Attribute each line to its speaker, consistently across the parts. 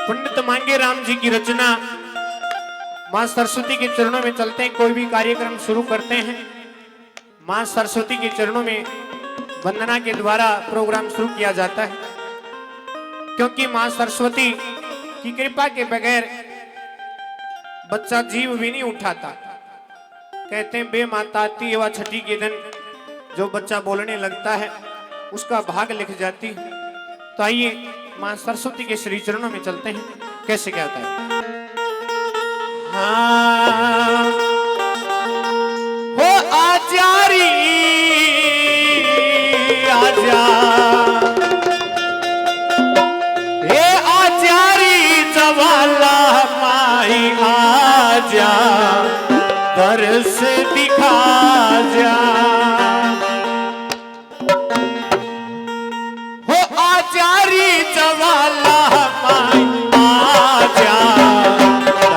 Speaker 1: पंडित मांगे राम जी की रचना। मां सरस्वती के चरणों में चलते हैं, कोई भी कार्यक्रम शुरू करते हैं मां सरस्वती के चरणों में वंदना के द्वारा प्रोग्राम शुरू किया जाता है, क्योंकि मां सरस्वती की कृपा के बगैर बच्चा जीव भी नहीं उठाता। कहते हैं बे माता आती एवं छठी के दिन जो बच्चा बोलने लगता है उसका भाग लिख जाती है। तो आइए मां सरस्वती के श्री चरणों में चलते हैं, कैसे क्या होता है। हाँ हो आचारी आजा हे आचारी जवाला माई आजा दर्श दिखा जा। हो आचारी जवाला माई आजा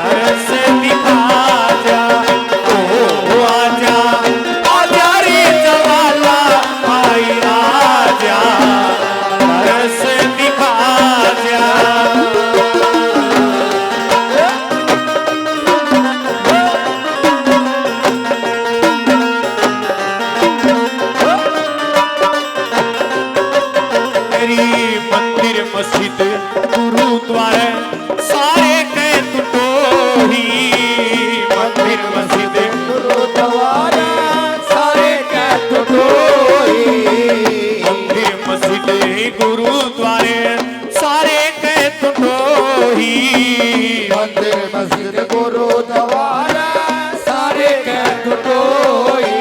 Speaker 1: दर्श दिखा जा। ओ आजा आचारी जवाला माई आजा दर्श दिखा जा। मंदिर मस्जिद गुरुद्वारे सारे के तुटोही। मंदिर मस्जिद गुरुद्वारे सारे के तुटोही। मंदिर मस्जिद गुरुद्वारे सारे के तुटोही।
Speaker 2: मंदिर मस्जिद गुरुद्वारा सारे के तुटोही।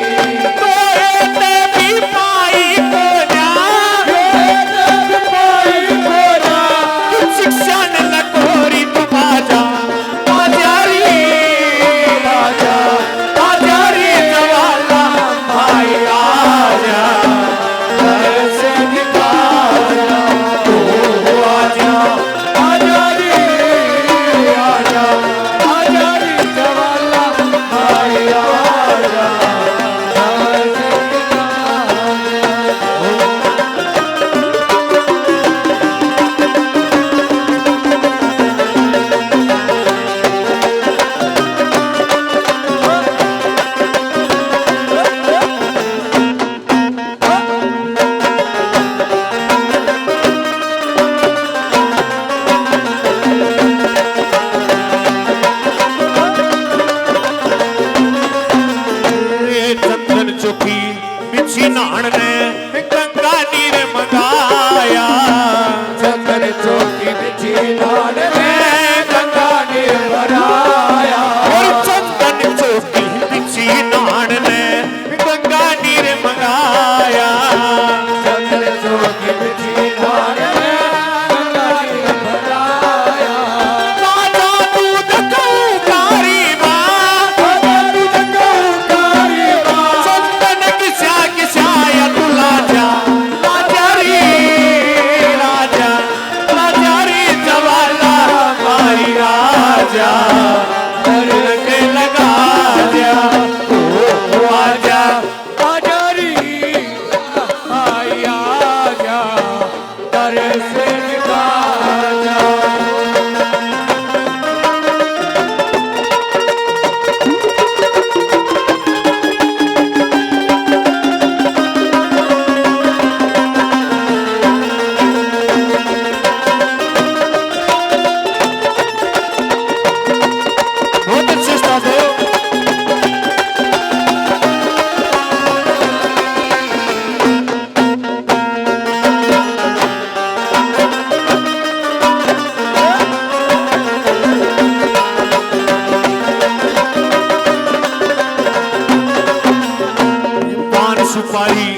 Speaker 1: सुपारी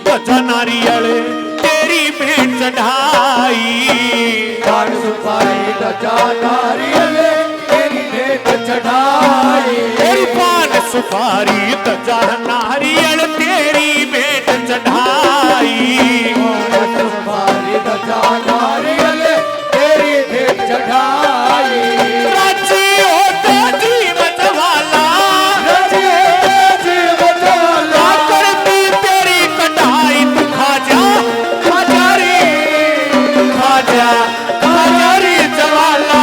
Speaker 1: गजा नारियल तेरी भेंट चढ़ाई।
Speaker 2: पान सुपारी गजा नारियल तेरी भेंट चढ़ाई।
Speaker 1: पान सुपारी गजा नारियल तेरी भेंट चढ़ाई।
Speaker 2: पान सुपारी गजा नारियल तेरी भेंट चढ़ाई।
Speaker 1: राजी होता जीव जवाला
Speaker 2: राजी जीव जवाला
Speaker 1: करती तेरी कटाई तू खा जा। खा जा रे खा जा रे जवाला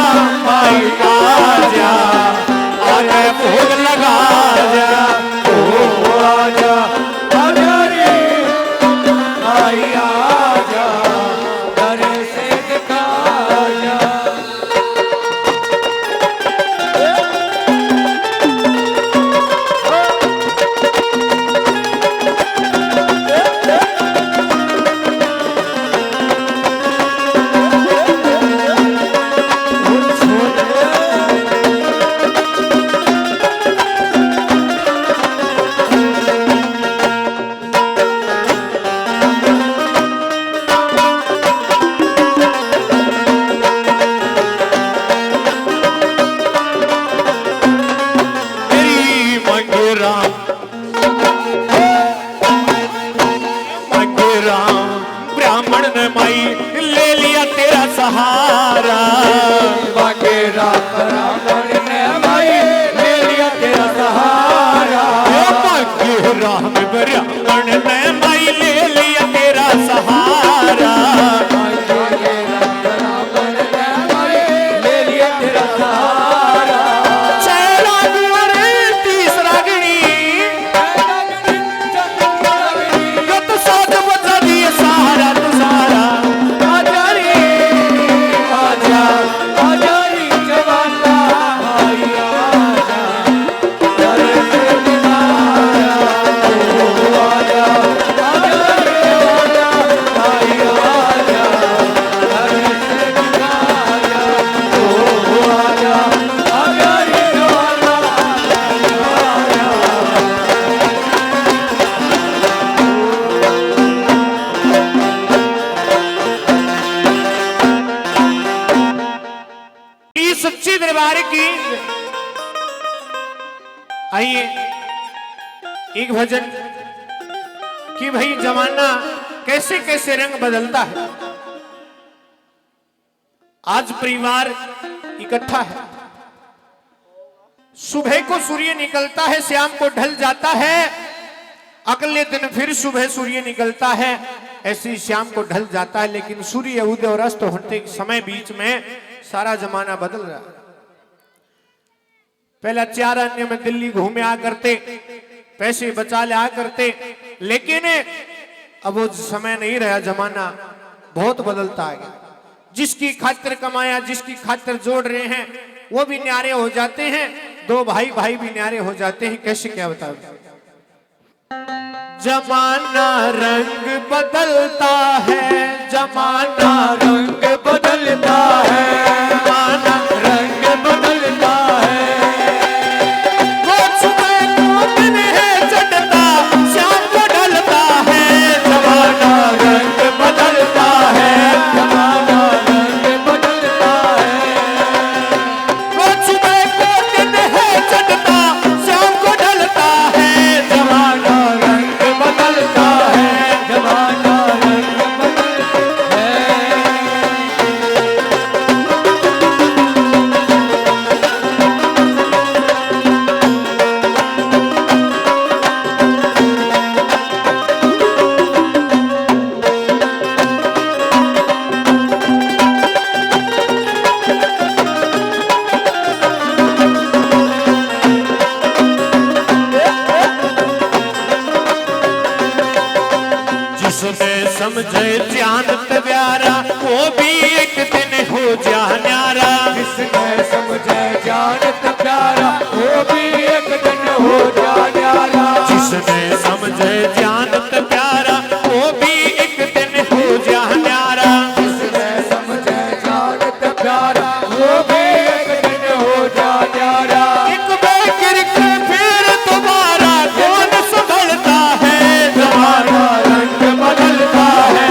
Speaker 1: सच्ची दरबार की। आइए एक भजन कि भाई जमाना कैसे कैसे रंग बदलता है। आज परिवार इकट्ठा है, सुबह को सूर्य निकलता है, शाम को ढल जाता है, अगले दिन फिर सुबह सूर्य निकलता है, ऐसे ही शाम को ढल जाता है, लेकिन सूर्य उदय और अस्त होते समय बीच में सारा जमाना बदल रहा है। पहला 4 अन्य में दिल्ली घूमे आ करते, पैसे बचा ले आ करते, लेकिन अब वो समय नहीं रहा, जमाना बहुत बदलता है। जिसकी खातिर कमाया, जिसकी खातिर जोड़ रहे हैं, वो भी न्यारे हो जाते हैं, 2 भाई भाई भी न्यारे हो जाते हैं। कैसे क्या बताओ? जमाना रंग बदलता है, जमाना
Speaker 2: रंग बदलता है,
Speaker 1: जमाना
Speaker 2: रंग बदलता है,
Speaker 1: वो सुबह को दिन है चढ़ता, शाम को ढलता है।
Speaker 2: जमाना रंग बदलता है, जमाना रंग बदलता है,
Speaker 1: वो सुबह को दिन है चढ़ता, शाम को ढलता है।
Speaker 2: जमाना रंग बदलता है, जमाना रंग बदलता है।
Speaker 1: जिसने समझे जानत प्यारा, वो भी एक दिन हो जा न्यारा।
Speaker 2: जिसने समझे जानत प्यारा, वो भी एक दिन हो जा न्यारा।
Speaker 1: जिसने समझे जानत प्यारा, वो भी एक दिन हो जा न्यारा।
Speaker 2: जिसने समझे जानत प्यारा, वो भी एक दिन हो जा न्यारा।
Speaker 1: एक बार गिर के फिर दोबारा कौन संभलता है।
Speaker 2: जमाना रंग बदलता है,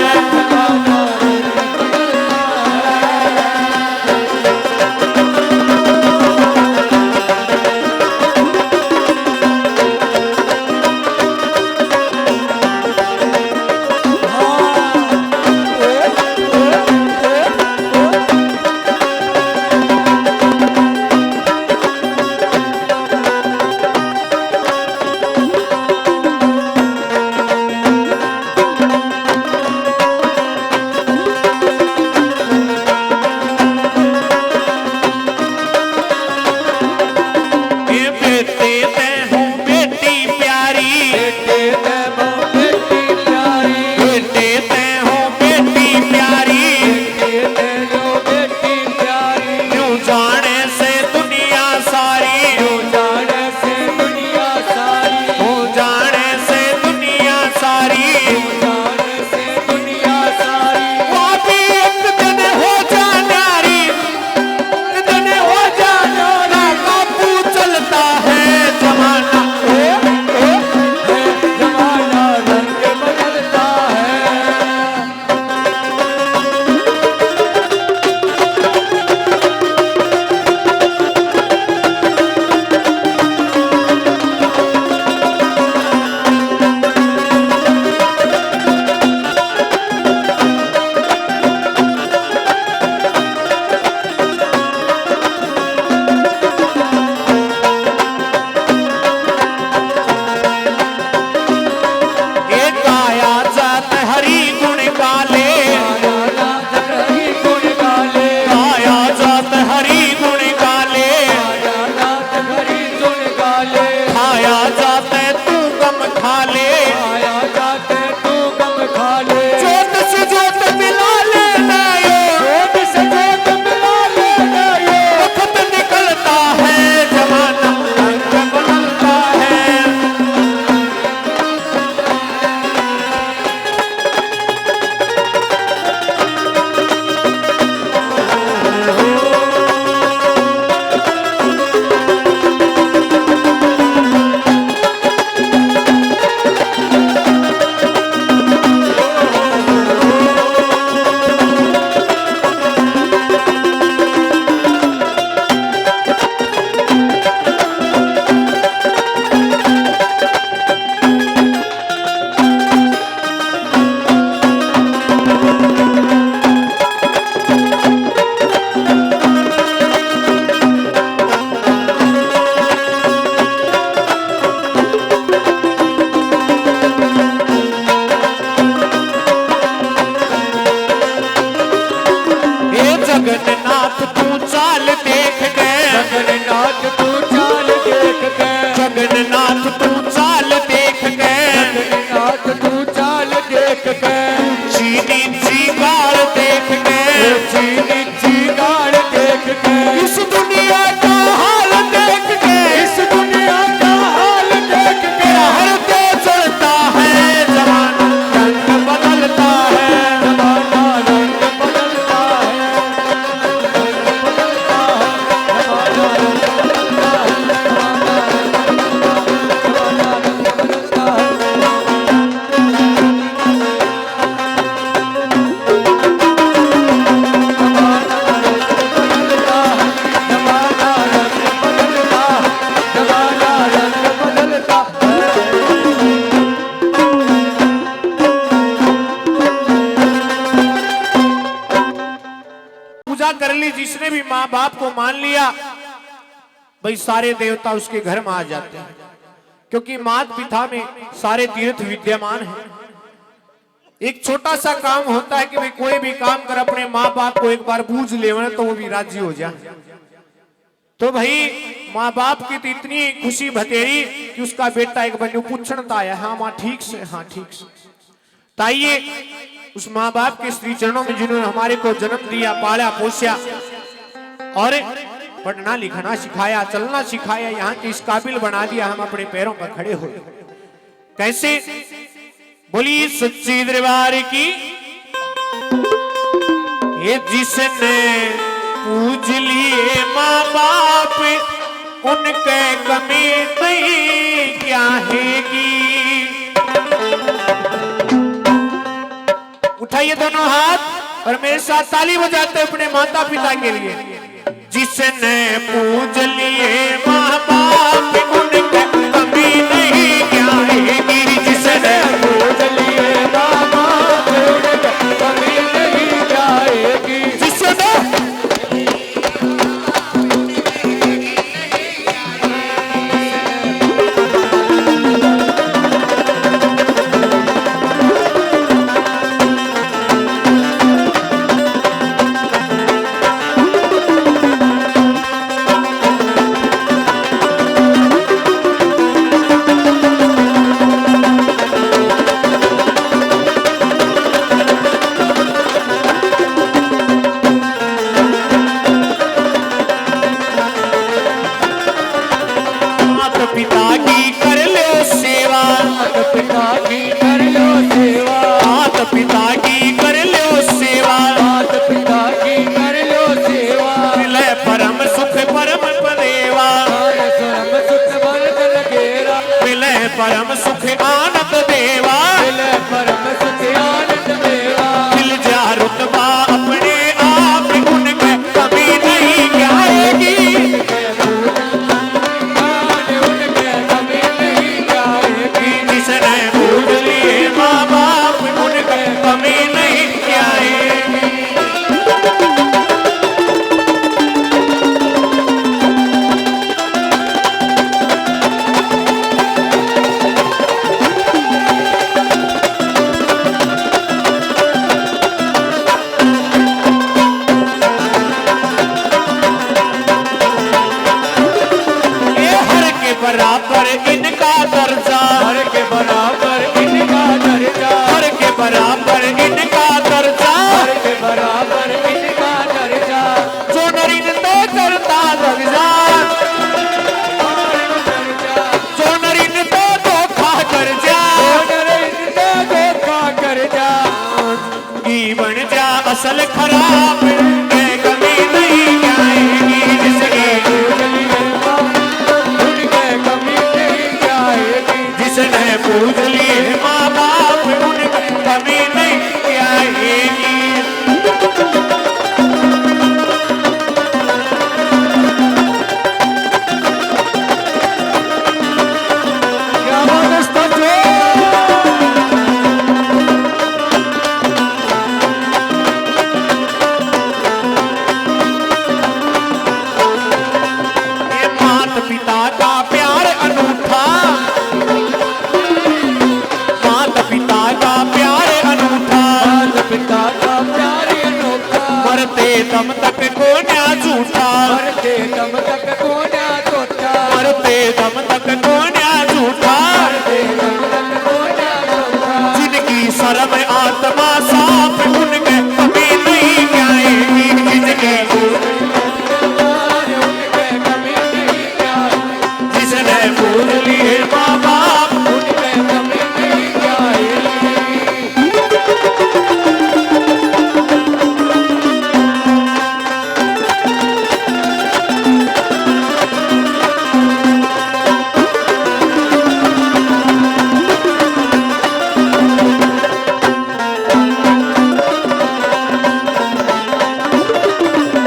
Speaker 1: जगन्नाथ तू चाल देख के,
Speaker 2: जगन्नाथ तू चाल देख के,
Speaker 1: जगन्नाथ तू चाल देख के,
Speaker 2: जगन्नाथ तू चाल देख के,
Speaker 1: चीनी चीगाड़ देख के,
Speaker 2: चीनी चीगाड़ देख के,
Speaker 1: इस दुनिया का हाल देख के,
Speaker 2: इस दुनिया का हाल देख के,
Speaker 1: हर तो चलता है जमाना रंग बदलता है,
Speaker 2: जमाना रंग बदलता है, जमाना रंग बदलता है, जमाना रंग बदलता है। जमाना रंग बदलता है, जमाना रंग बदलता है।
Speaker 1: पूजा कर ली। जिसने भी माँ बाप को मान लिया भाई सारे देवता उसके घर में आ जाते हैं, क्योंकि माता पिता में सारे तीर्थ विद्यमान हैं। एक छोटा सा काम होता है कि भाई कोई भी काम कर अपने माँ बाप को एक बार पूछ ले तो वो भी राजी हो जाए। तो भाई माँ बाप की तो इतनी खुशी भतेरी कि उसका बेटा एक बंदू पूछता आया, हाँ माँ ठीक से, हाँ ठीक से। ताइए उस माँ बाप के श्री चरणों में जिन्होंने हमारे को जन्म दिया, पाला पोषा और पढ़ना लिखना सिखाया, चलना सिखाया, यहाँ के इस काबिल बना दिया, हम अपने पैरों पर खड़े हो। कैसे? बोली सच्ची दरबार की। ये जिसने पूज लिए माँ बाप उनके कमी नहीं क्या हैगी। उठाइए दोनों हाथ और मेरे साथ ताली बजाते अपने माता पिता के लिए। जिसने पूज लिए माँ बाप उनके कमी नहीं क्या हैगी। जिसने
Speaker 2: पूज लिए माँ बाप उनके कमी नहीं जाएगी।
Speaker 1: जिसने माता पिता की कर लो सेवा,
Speaker 2: माता पिता की कर लो सेवा,
Speaker 1: माता पिता की कर लो सेवा,
Speaker 2: माता पिता की कर लो सेवा।
Speaker 1: मिले परम सुख परम पदेवा,
Speaker 2: परम सुख वर्ग लगेरा,
Speaker 1: मिले परम सुख आनंद देवा,
Speaker 2: मिले परम सुख आनंद देवा।
Speaker 1: मिल जा रुतबा अपने आप उनके कमी नहीं क्या आएगी।
Speaker 2: उनके कमी नहीं जाएगी।
Speaker 1: जिसने पूज लिए माँ बाप उनके कमी नहीं क्या आएगी।
Speaker 2: उनके कमी नहीं क्या है।
Speaker 1: जिसने पूज लिए माँ बाप
Speaker 2: उनके कमी नहीं क्या है।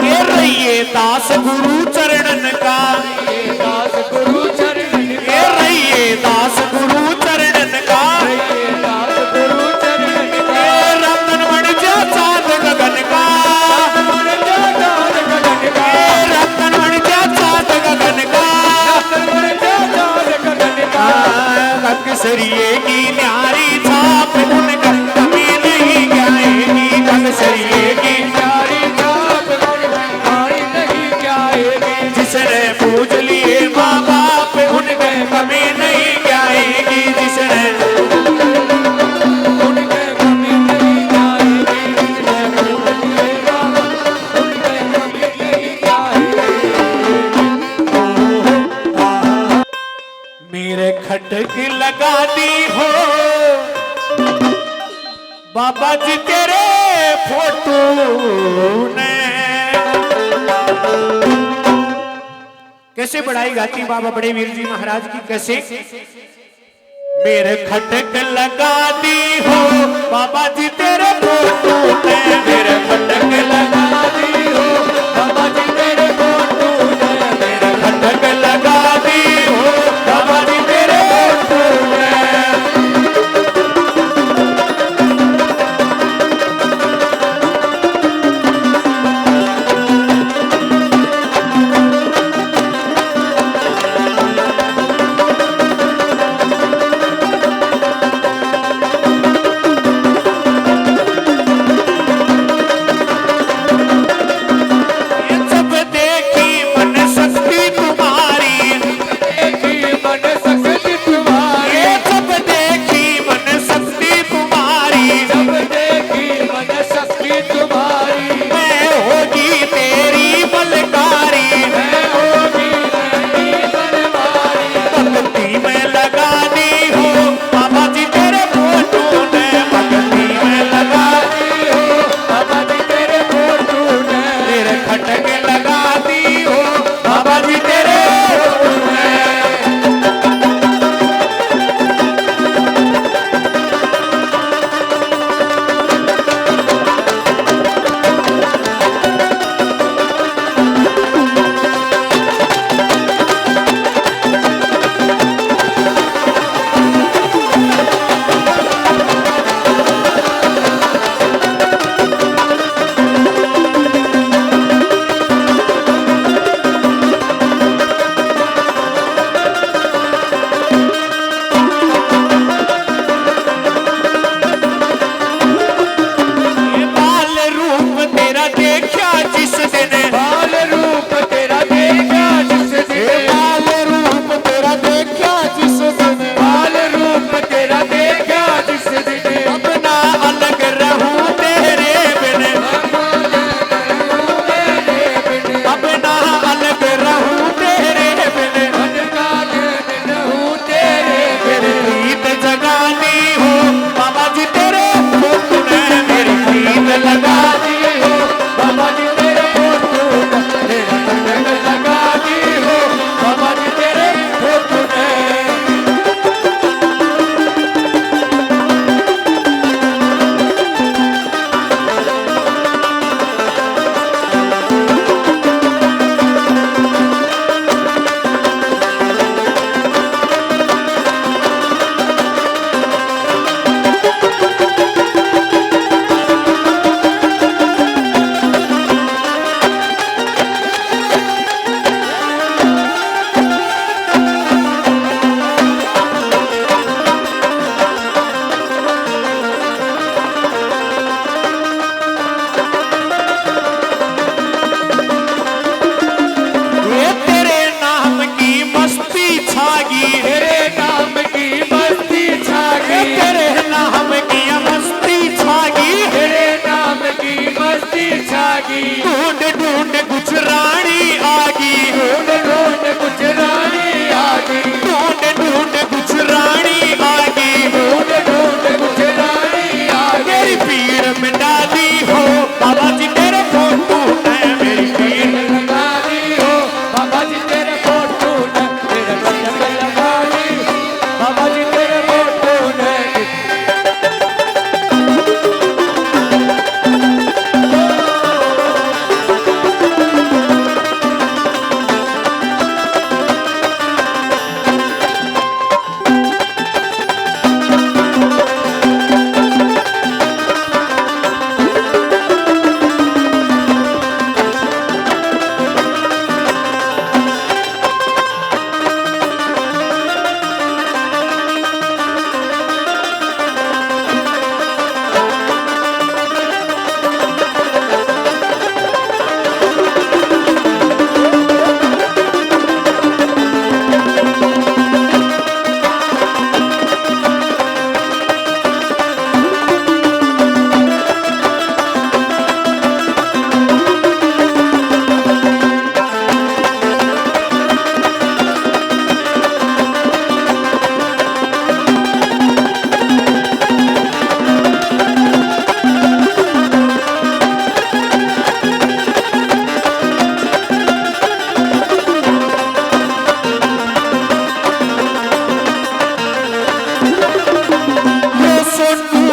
Speaker 1: ये रहिए दास गुरु चरणन का,
Speaker 2: ये दास गुरु चरणन
Speaker 1: ये
Speaker 2: का,
Speaker 1: रहिए दास गुरु चरणन का।
Speaker 2: ये दास गुरु चरणन का।
Speaker 1: ये रतन बन जा चाँद गगन का,
Speaker 2: मन जाता गगन का,
Speaker 1: ये रतन बन जा चाँद गगन का।
Speaker 2: मन जाता गगन का।
Speaker 1: ककसरिये की न्यारी छाप उनका कमी नहीं जाएगी। ककसरिये की
Speaker 2: प्यारी छाप हमारी नहीं क्या आएगी।
Speaker 1: जिसने पूज लिए माँ बाप उनके कमी नहीं जाएगी। जिसने
Speaker 2: उनके कमी नहीं आएगी। जिसने पूज लिए बाबा, उनके कमी नहीं आएगी।
Speaker 1: मेरे खटक लगा दी हो बाबा जी तेरे फोटो ने। कैसे बढ़ाई गाती बाबा बड़े वीर जी महाराज की कैसे। मेरे खटक लगा दी हो बाबा जी तेरे फोटो ने। मेरे खटक लगा
Speaker 2: दी हो बाबा जी तेरे फोटो ने।
Speaker 1: मेरे खटक लगा दी हो बाबा जी तेरे फोटो ने। ये सब देखी मन शक्ति तुम्हारी,
Speaker 2: देखी मन शक्ति तुम्हारी।
Speaker 1: ये सब देखी मन शक्ति तुम्हारी।
Speaker 2: जब देखी मन शक्ति तुम्हारी।
Speaker 1: मैं होगी तेरी बलकारी,
Speaker 2: मैं होगी तेरी बनवारी।
Speaker 1: भक्ति में लगा दी हो बाबा जी तेरे फोटो ने। भक्ति में लगा दी हो
Speaker 2: बाबा जी तेरे फोटो ने।
Speaker 1: तेरे खटक लगा दी हो बाबा जी तेरे फोटो ने।
Speaker 2: आगी
Speaker 1: ढूंढ ढूंढ कुछ रानी आगी
Speaker 2: ढूंढ ढूंढ कुछ रानी आगी
Speaker 1: ढूंढ ढूंढ कुछ रानी आगी
Speaker 2: ढूंढ ढूंढ कुछ रानी आगी
Speaker 1: मेरी पीड़ मिटा दी हो बाबा जी तेरे फोटो है मेरी पीड़
Speaker 2: लगा दी हो बाबा जी तेरे फोटो ने तेरे गजब लगा दी बाबा जी तेरे फोटो ने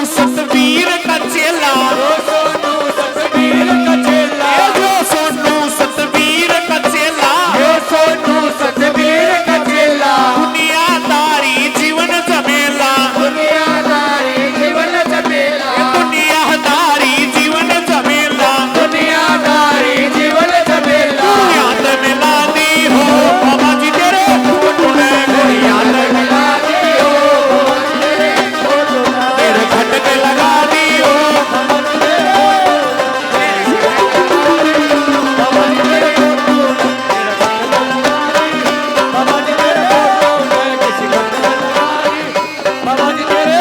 Speaker 1: सतवीर का चेला
Speaker 2: सोनू सतवीर का चेला
Speaker 1: जो सोनू सतवीर का चेला
Speaker 2: सोनू सतवीर का चेला
Speaker 1: दुनियादारी जीवन जमेला
Speaker 2: दुनियादारी जीवन जमेला
Speaker 1: दुनियादारी जीवन जमेला
Speaker 2: दुनियादारी जीवन जमेला
Speaker 1: याद मिला दी हो बाबा जी तेरे फोटो ने याद
Speaker 2: मिला दी हो
Speaker 1: तेरे खटके लगा दी हो
Speaker 2: बाबा जी तेरे फोटो बाबा जी तेरे फोटो ने किसी को लगा दी बाबा जी तेरे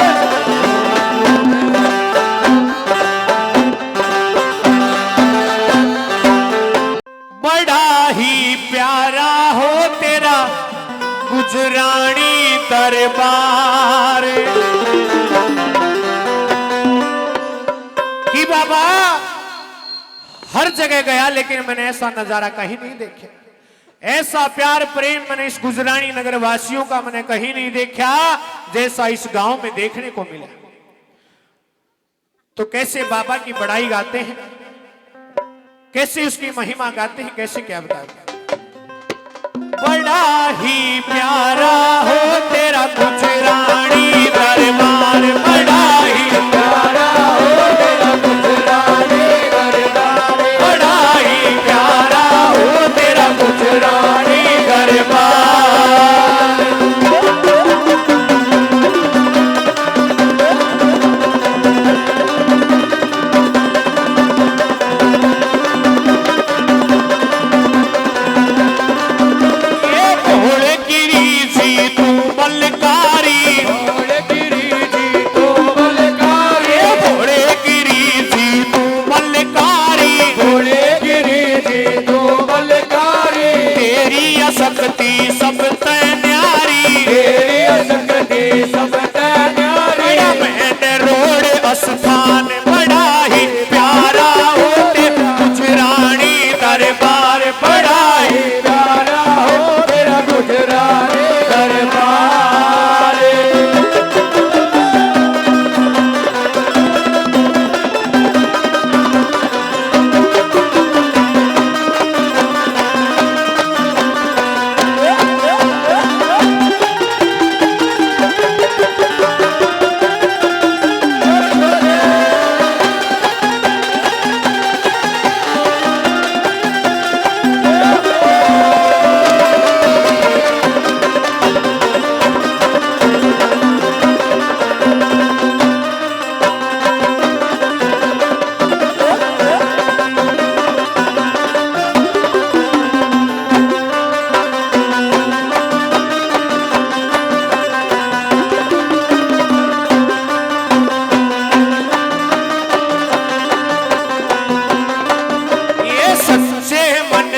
Speaker 1: बड़ा ही प्यारा हो तेरा गुजरानी दरबार कि बाबा हर जगह गया लेकिन मैंने ऐसा नजारा कहीं नहीं देखा ऐसा प्यार प्रेम मैंने इस गुजरानी नगर वासियों का मैंने कहीं नहीं देखा जैसा इस गांव में देखने को मिला तो कैसे बाबा की बड़ाई गाते हैं कैसे उसकी महिमा गाते हैं कैसे क्या बताते बड़ा ही प्यारा हो तेरा गुजरानी दरबार बड़ा ही
Speaker 2: प्यारा हो तेरा गुजरानी दरबार
Speaker 1: बड़ा ही प्यारा हो तेरा गुजरानी दरबार ये घोड़े गिरी जी तू मलकारी
Speaker 2: घोड़े गिरी जी तो बलकारी
Speaker 1: ये घोड़े गिरी जी तू मलकारी
Speaker 2: घोड़े गिरी जी तो बलकारी
Speaker 1: तेरी असक्ति सब तय न्यारी
Speaker 2: तेरी असक्ति सब न्यारी
Speaker 1: बड़ा मैंने रोड स्थान बड़ा ही प्यारा हो तेरा गुजरानी दरबार बड़ा ही
Speaker 2: प्यारा हो तेरा गुजरानी दरबार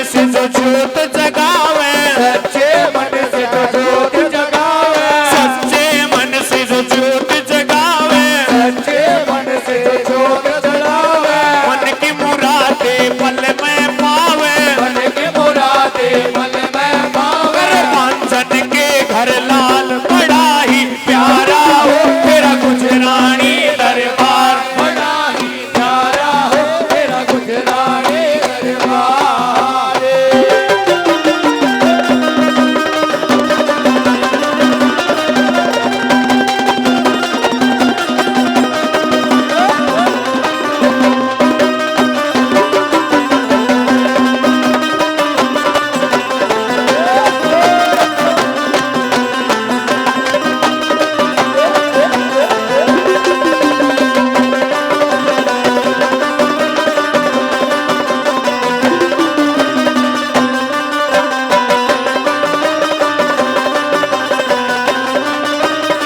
Speaker 1: से जो ज्योत जगावे,
Speaker 2: सच्चे मन से जो ज्योत जगावे,
Speaker 1: सच्चे मन से जो ज्योत जगावे,
Speaker 2: सच्चे मन से जो ज्योत जगावे,
Speaker 1: मन की मुरादे पल में पावे,
Speaker 2: मन की मुरादे पल में पावे।
Speaker 1: पांचन के घर लाल बड़ा ही प्यारा हो तेरा गुजरानी दरबार,
Speaker 2: बड़ा ही प्यारा हो तेरा गुजरानी दरबार।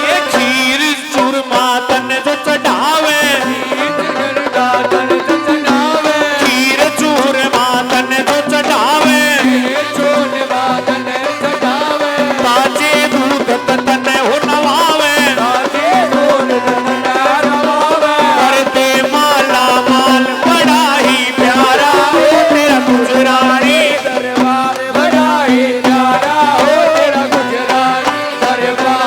Speaker 1: ये खीर चूरमा तन जो चढ़ावे,
Speaker 2: गातन जो चढ़ावे,
Speaker 1: खीर चूरमा तन जो चढ़ावे,
Speaker 2: चोन वादन चढ़ावे,
Speaker 1: ताजे दूध तन हो नवावे,
Speaker 2: ताजे दूध नवावे।
Speaker 1: करते माला माल बड़ा ही प्यारा हो तेरा गुजरानी
Speaker 2: दरबार बड़ा ही प्यारा हो तेरा गुजरानी दरबार।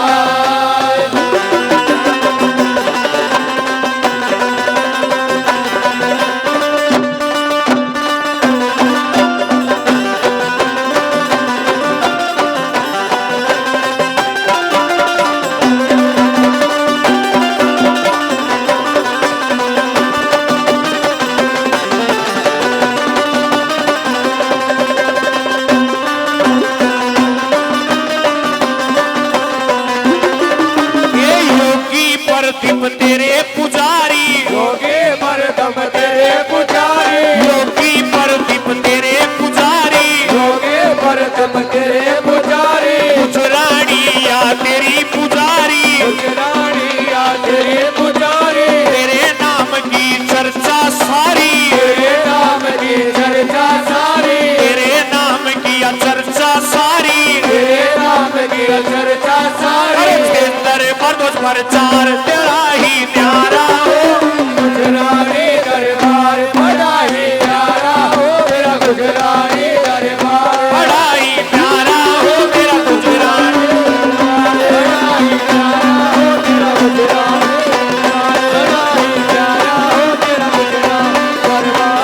Speaker 1: ये योगी प्रदीप तेरे पुजारी,
Speaker 2: योगी मरदम तेरे पुजारी,
Speaker 1: योगी प्रदीप तेरे पुजारी,
Speaker 2: योगी मरदम तेरे पुजारी,
Speaker 1: गुजरानी या तेरी पुजारी,
Speaker 2: गुजरानी या तेरे पुजारी।
Speaker 1: तेरे नाम की चर्चा सारी,
Speaker 2: तेरे नाम की चर्चा सारी,
Speaker 1: तेरे नाम की चर्चा सारी,
Speaker 2: तेरे नाम की चर्चा सारी।
Speaker 1: मर्दों प्रचार तेरा ही न्यारा हो,
Speaker 2: गुजरानी दरबार बड़ा ही प्यारा हो तेरा गुजरानी दरबार।
Speaker 1: बड़ा ही प्यारा हो तेरा गुजरानी,
Speaker 2: बड़ा ही प्यारा हो तेरा गुजरानी दरबार, बड़ा ही प्यारा हो तेरा गुजरानी दरबार।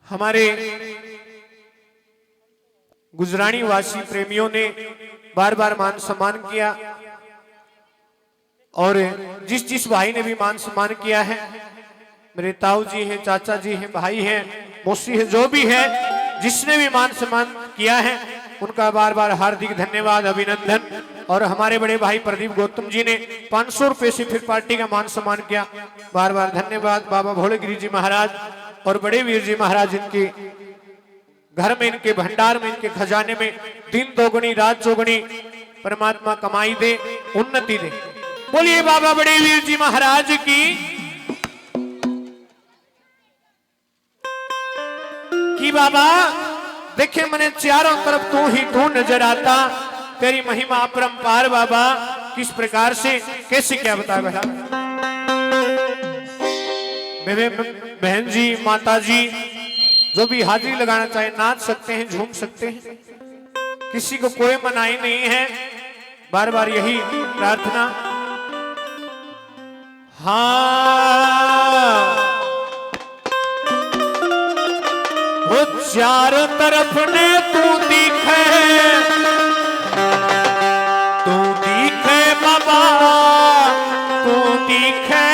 Speaker 1: हमारे गुजरानी वासी प्रेमियों ने बार बार मान सम्मान किया और जिस जिस भाई ने भी मान सम्मान किया है, मेरे ताऊ जी हैं, चाचा जी हैं, भाई हैं, मौसी है, जो भी है जिसने भी मान सम्मान किया है उनका बार बार हार्दिक धन्यवाद, अभिनंदन। और हमारे बड़े भाई प्रदीप गौतम जी ने 500 रुपए से फिर पार्टी का मान सम्मान किया, बार बार धन्यवाद। बाबा भोलेगिरी जी महाराज और बड़े वीर जी महाराज इनके घर में, इनके भंडार में, इनके खजाने में दिन दोगुनी रात चौगुनी परमात्मा कमाई दे, उन्नति दे। बोलिए बाबा बड़े वीर जी महाराज की। कि बाबा देखे मैंने चारों तरफ तू ही तू नजर आता, तेरी महिमा अपरंपार बाबा, किस प्रकार से कैसे क्या बता बेटा। बहन जी, माता जी जो भी हाजिरी लगाना चाहे नाच सकते हैं, झूम सकते हैं, किसी को कोई मनाही नहीं है। बार बार यही प्रार्थना। हाँ वो चारों तरफ ने तू दिखे बाबा, तू दिखे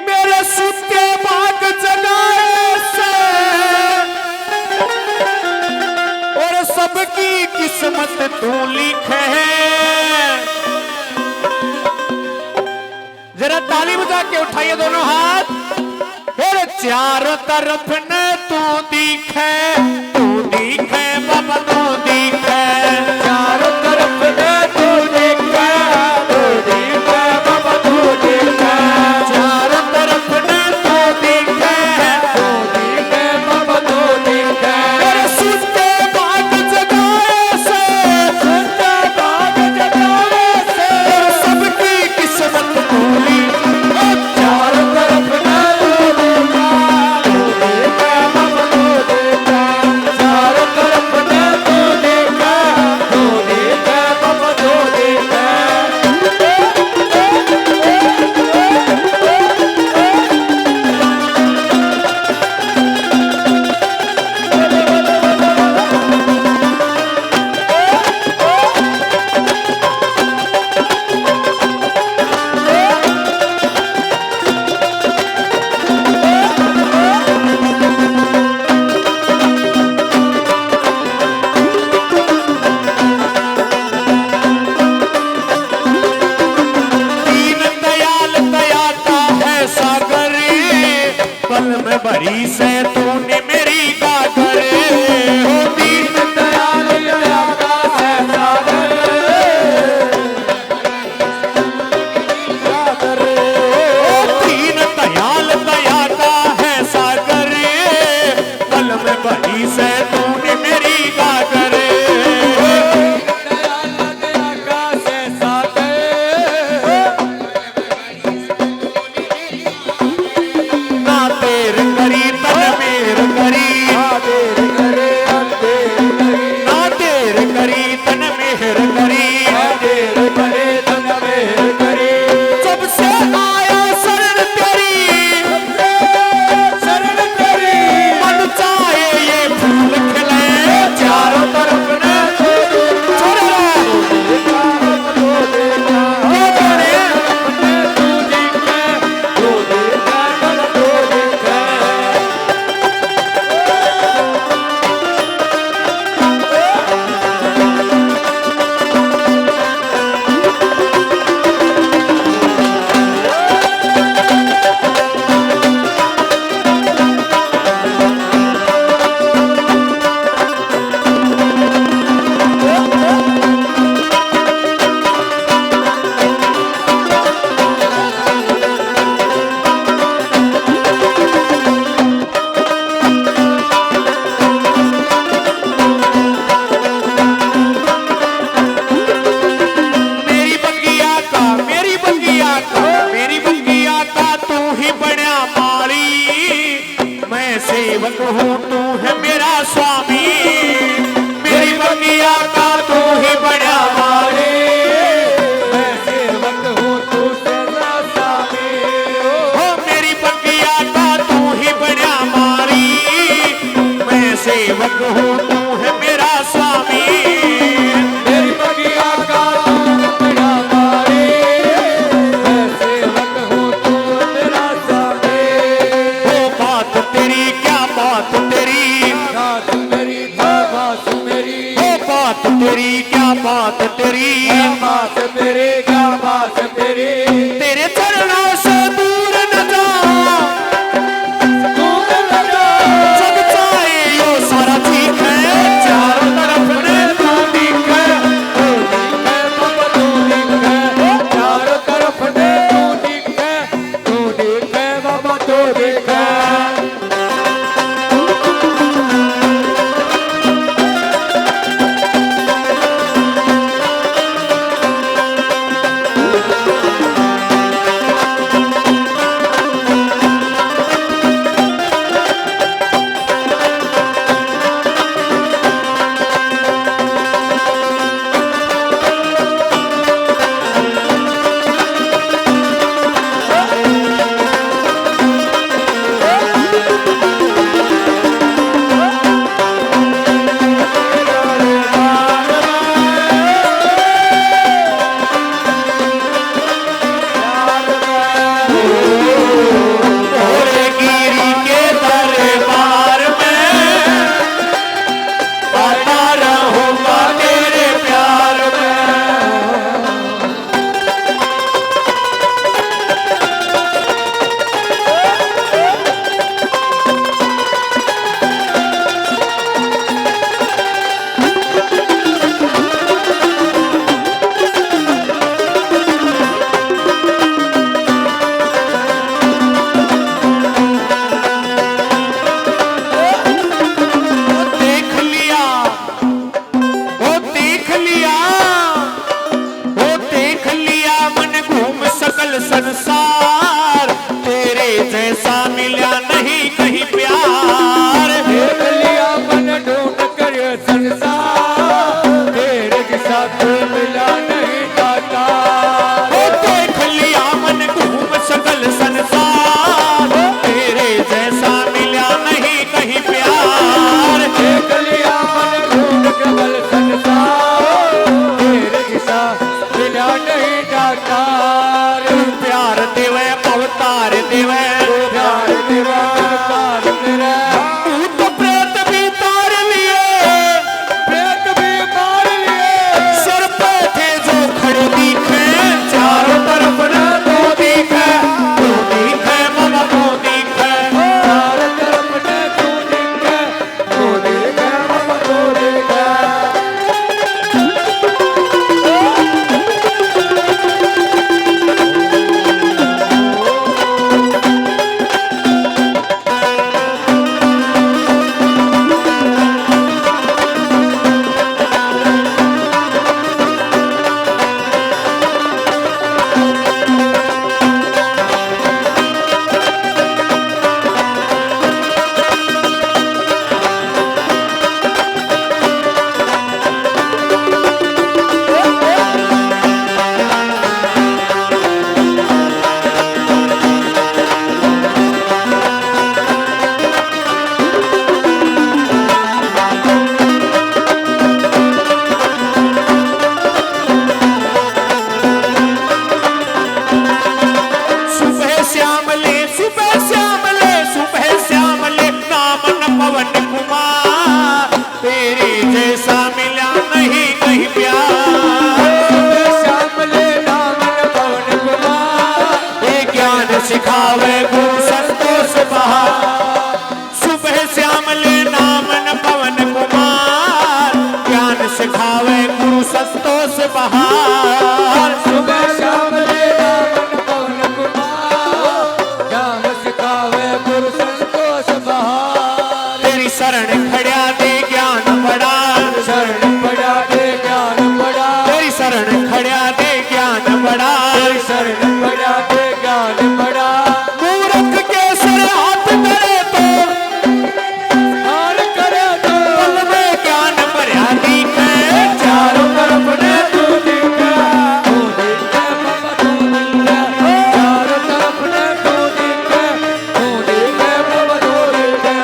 Speaker 1: मेरे सुते भाग जगाए से और सबकी किस्मत तू लिखे। जरा ताली बजा के उठाइए दोनों हाथ। फिर चारों तरफ न तू दिखे बाबा, तू दिखे।
Speaker 2: चारों
Speaker 1: में भरी से तूने मेरी गागर हो दीन
Speaker 2: दयाल दया का है सागर सागर
Speaker 1: दीन दयाल दया का है सागर पल में भरी से तूने मेरी गागर
Speaker 2: दयाल दया का है सागर
Speaker 1: ना तेर करी तन मेर करी
Speaker 2: देर करे अंधेर करी
Speaker 1: ना तेर करी तन मेहर करी
Speaker 2: देर करे तन मेर करी
Speaker 1: जब से आया शरण तेरी
Speaker 2: शरण तेरी
Speaker 1: मन चाहे ये फूल खिले चारों तरफ ने छोड़
Speaker 2: देखा तो देखा
Speaker 1: ये जाने
Speaker 2: तू देखा तो देखा तो देखा
Speaker 1: मेरी बंगिया का मेरी बंगिया का मेरी बंगिया का तू ही बड़ा माली मैं सेवक हूँ तू है मेरा स्वामी मेरी बंगिया का तू ही बड़ा माली
Speaker 2: मैं सेवक हूँ तू तेरा स्वामी
Speaker 1: हो मेरी बंगिया का तू ही बड़ा माली मैं सेवक हूँ तू है मेरा स्वामी
Speaker 2: मेरी बगिया का तू बड़ा मारे मैं सेवक हूँ तू तेरा स्वामी
Speaker 1: वो बात तेरी क्या बात तेरी
Speaker 2: बात मेरी था बात मेरी
Speaker 1: वो बात तेरी क्या बात तेरी
Speaker 2: बात तेरी क्या बात तेरी
Speaker 1: तेरे चरणों से दूर न जाऊं
Speaker 2: तू लगा
Speaker 1: जब चाहे यो सारा ठीक है चारों तरफ ने तू दिखे
Speaker 2: तू दिखे बाबा तू दिखे चारों तरफ ने तू दिखे बाबा तू दिखे
Speaker 1: भोले गिरी के दरबार में आता रहूंगा तेरे प्यार में देख लिया वो देख लिया वो देख लिया मन घूम सकल संसार तेरे जैसा मिला नहीं कहीं प्यार
Speaker 2: देख लिया मन ढूंढ कर संसार तेरे के साथ मिला नहीं जाता
Speaker 1: वो देख लिया मन घूम सकल संसार तेरे जैसा मिला नहीं कहीं प्यार
Speaker 2: देख लिया मन ढूंढ कर संसार तेरे के साथ मिला नहीं जाता
Speaker 1: प्यार देवे अवतार देवे
Speaker 2: प्यार तेरा प्यार तेरा
Speaker 1: भूत प्रेत भी तार लिए
Speaker 2: प्रेत भी मार लिए
Speaker 1: सर पे थे जो खड़े दिखे चारों तरफ न तो दिखे मामा तो दिखे
Speaker 2: चारों
Speaker 1: सिखावे गुरु संतोष बहार सुबह श्याम ले नाम न पवन कुमार ज्ञान सिखावे गुरु संतोष बहार
Speaker 2: सुबह शाम ले नाम पवन कुमार ज्ञान सिखावे गुरु संतोष बहार
Speaker 1: तेरी शरण खड़ा दे ज्ञान बड़ा
Speaker 2: शरण पड़ा दे ज्ञान बड़ा
Speaker 1: तेरी शरण खड़ा दे ज्ञान बड़ा
Speaker 2: शरण पड़ा दे ज्ञान बड़ा
Speaker 1: मूर्ख के सिर हाथ करे तो
Speaker 2: हार करे तो
Speaker 1: पल में ज्ञान भरिया दिखे
Speaker 2: चारों तरफ ने तू दिखा बाबा तू दिखा चारों तरफ ने तू दिखा बाबा तू दिखा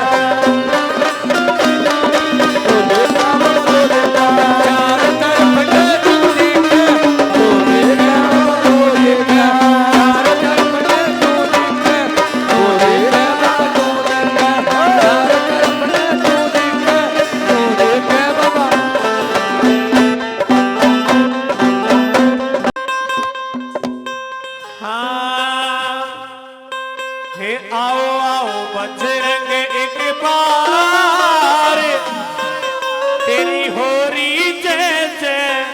Speaker 2: चारों तरफ ने तू दिखा बाबा तू दिखा चारों तरफ ने तू दिखा बाबा तू दिखा चारों तरफ ने तू दिखा बाबा
Speaker 1: हाँ हे आओ आओ बजरंग एक बार तेरी हो रही जय जय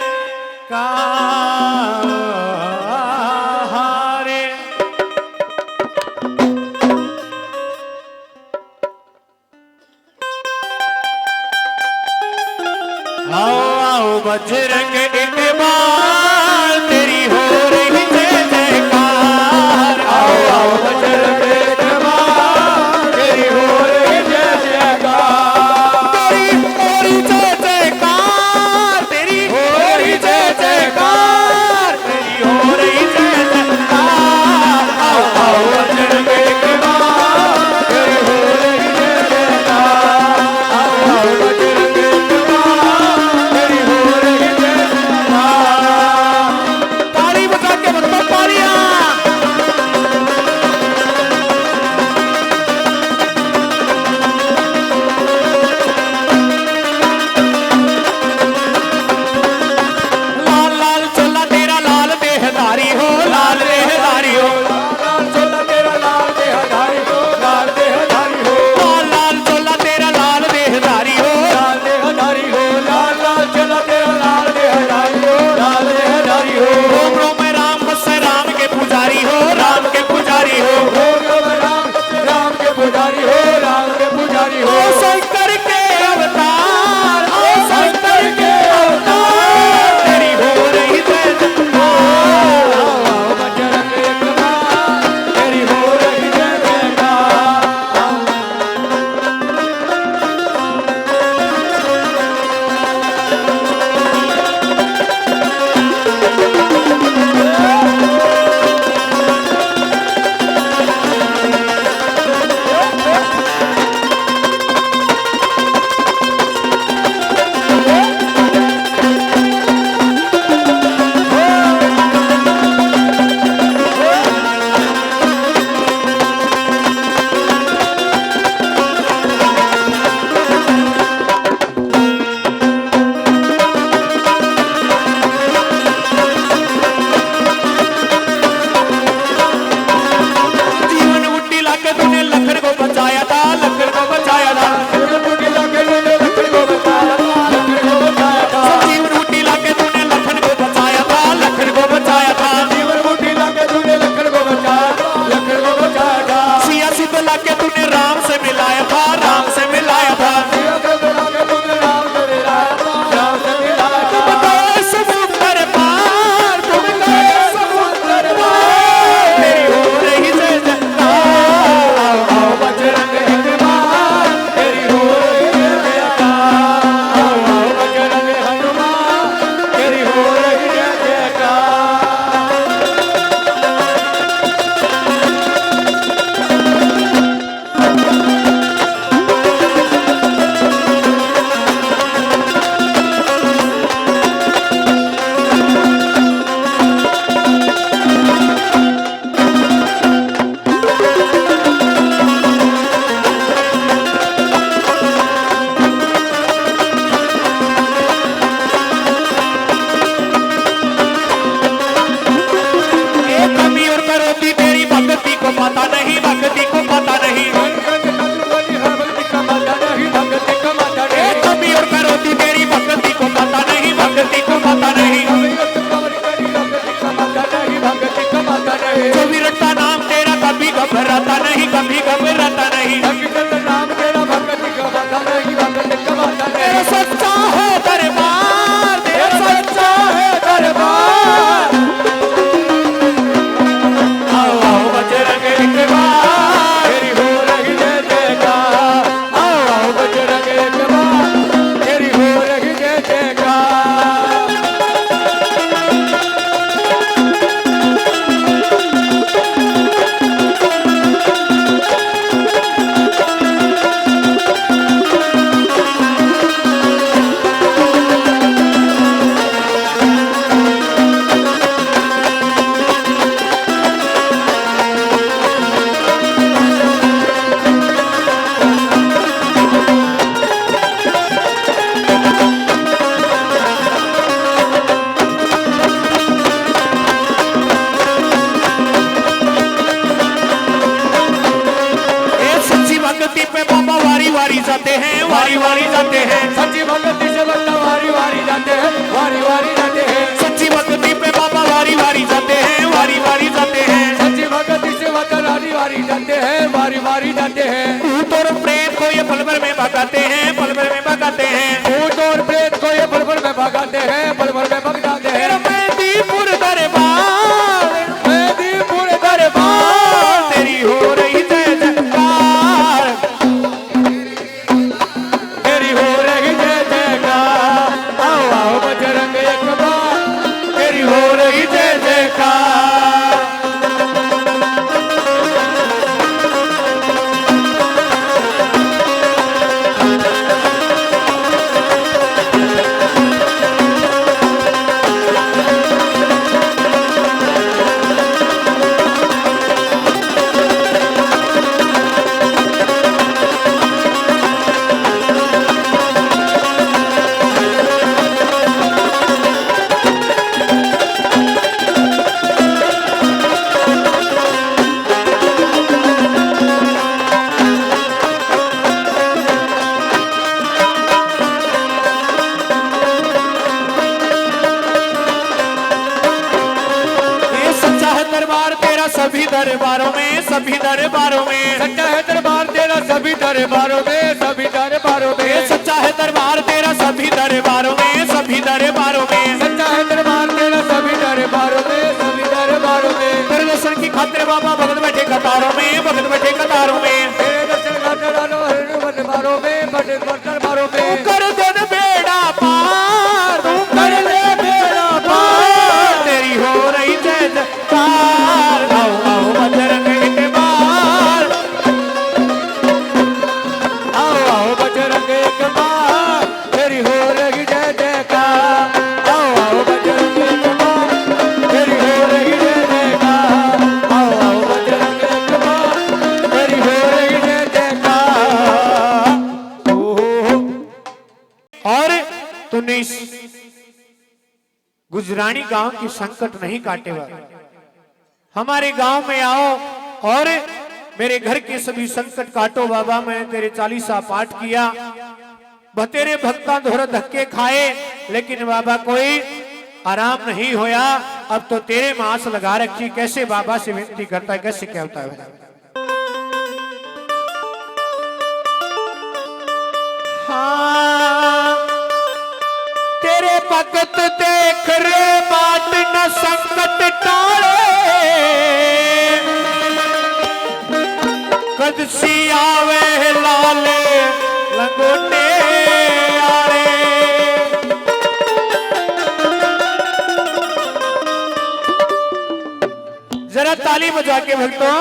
Speaker 1: रे आओ आओ बजरंग एक बार तेरी हो रही जय जयकार आओ आओ
Speaker 2: बजरंग एक बार तेरी हो रही जय जयकार
Speaker 1: तेरी हो रही जय जयकार तेरी हो रही जय जयकार तेरी हो रही जय जयकार आओ आओ
Speaker 2: बजरंग एक बार तेरी हो रही जय जयकार आओ बजरंग एक बार तेरी हो रही जय
Speaker 1: वारी वारी जाते हैं
Speaker 2: सच्ची भक्ति से बंदा वारी वारी जाते हैं वारी वारी जाते हैं
Speaker 1: सच्ची भक्ति पे बाबा वारी वारी जाते हैं वारी वारी जाते हैं
Speaker 2: सच्ची भक्ति से बंदा वारी वारी जाते हैं वारी वारी जाते हैं
Speaker 1: भूत और प्रेत को ये पल भर में भगाते हैं पल भर में भगाते हैं
Speaker 2: भूत और प्रेत को ये पल भर में भगाते हैं पल भर में भगाते हैं
Speaker 1: मेहंदीपुर दरबार
Speaker 2: मेहंदीपुर दरबार
Speaker 1: तेरी हो रही जय जयकार
Speaker 2: तेरी हो रही जय जयकार आओ आओ बजरंग एक बार तेरी हो रही जय जयकार
Speaker 1: सभी दरबारों में सभी दरबारों में
Speaker 2: सच्चा है दरबार तेरा सभी दरबारों में सभी दरबारों में
Speaker 1: सच्चा है दरबार तेरा सभी दरबारों में सभी दरबारों में
Speaker 2: सच्चा है दरबार तेरा सभी दरबारों में सभी दरबारों में
Speaker 1: तेरे दर्शन की खातिर बाबा भगत बैठे कतारों में भगत बैठे कतारों में
Speaker 2: तेरे दर्शन खातिर दरबारों में बड़े दरबारों में
Speaker 1: कर दे बेड़ा पार
Speaker 2: तू कर ले बेड़ा पार
Speaker 1: तेरी हो रही जय जयकार आओ आओ बजरंग के बार
Speaker 2: आओ आओ बजरंग एक बार तेरी हो रही जय जयकार आओ आओ बजरंग एक बार तेरी हो रही जय जयकार आओ आओ बजरंग एक बार तेरी हो रही जय जयकार
Speaker 1: और तूने इस गुजरानी गांव की संकट नहीं काटे हुआ हमारे गांव में आओ और मेरे घर के सभी संकट काटो बाबा। मैं तेरे 40 पाठ किया बतेरे भक्ता धोर धक्के खाए लेकिन बाबा कोई आराम नहीं होया। अब तो तेरे मांस लगा रखी कैसे बाबा से विनती करता है कैसे क्या होता है। हाँ तेरे भगत देख रे बाट न संकट टाले कद सी आवे लाले लंगोटे आले। जरा ताली बजा के भक्तों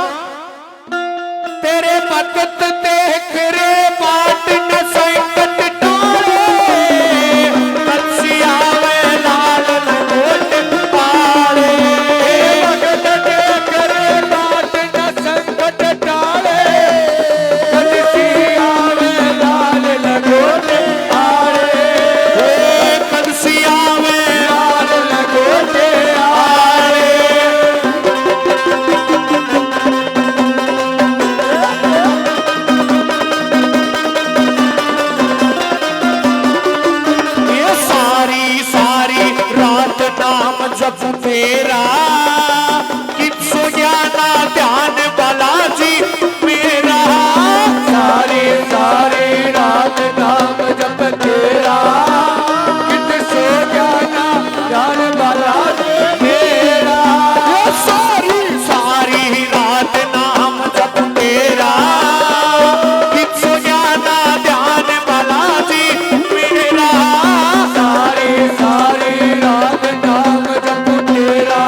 Speaker 1: तेरे भगत देख रे बाट न संकट तेरा किसो ज्ञाना ध्यान बालाजी मेरा
Speaker 2: सारी सारी रात नाम जप तेरा किसो ज्ञाना ध्यान बालाजी मेरा
Speaker 1: सारी सारी रात नाम जप तेरा किसो ज्ञाना ध्यान बालाजी मेरा
Speaker 2: सारी सारी रात नाम जप तेरा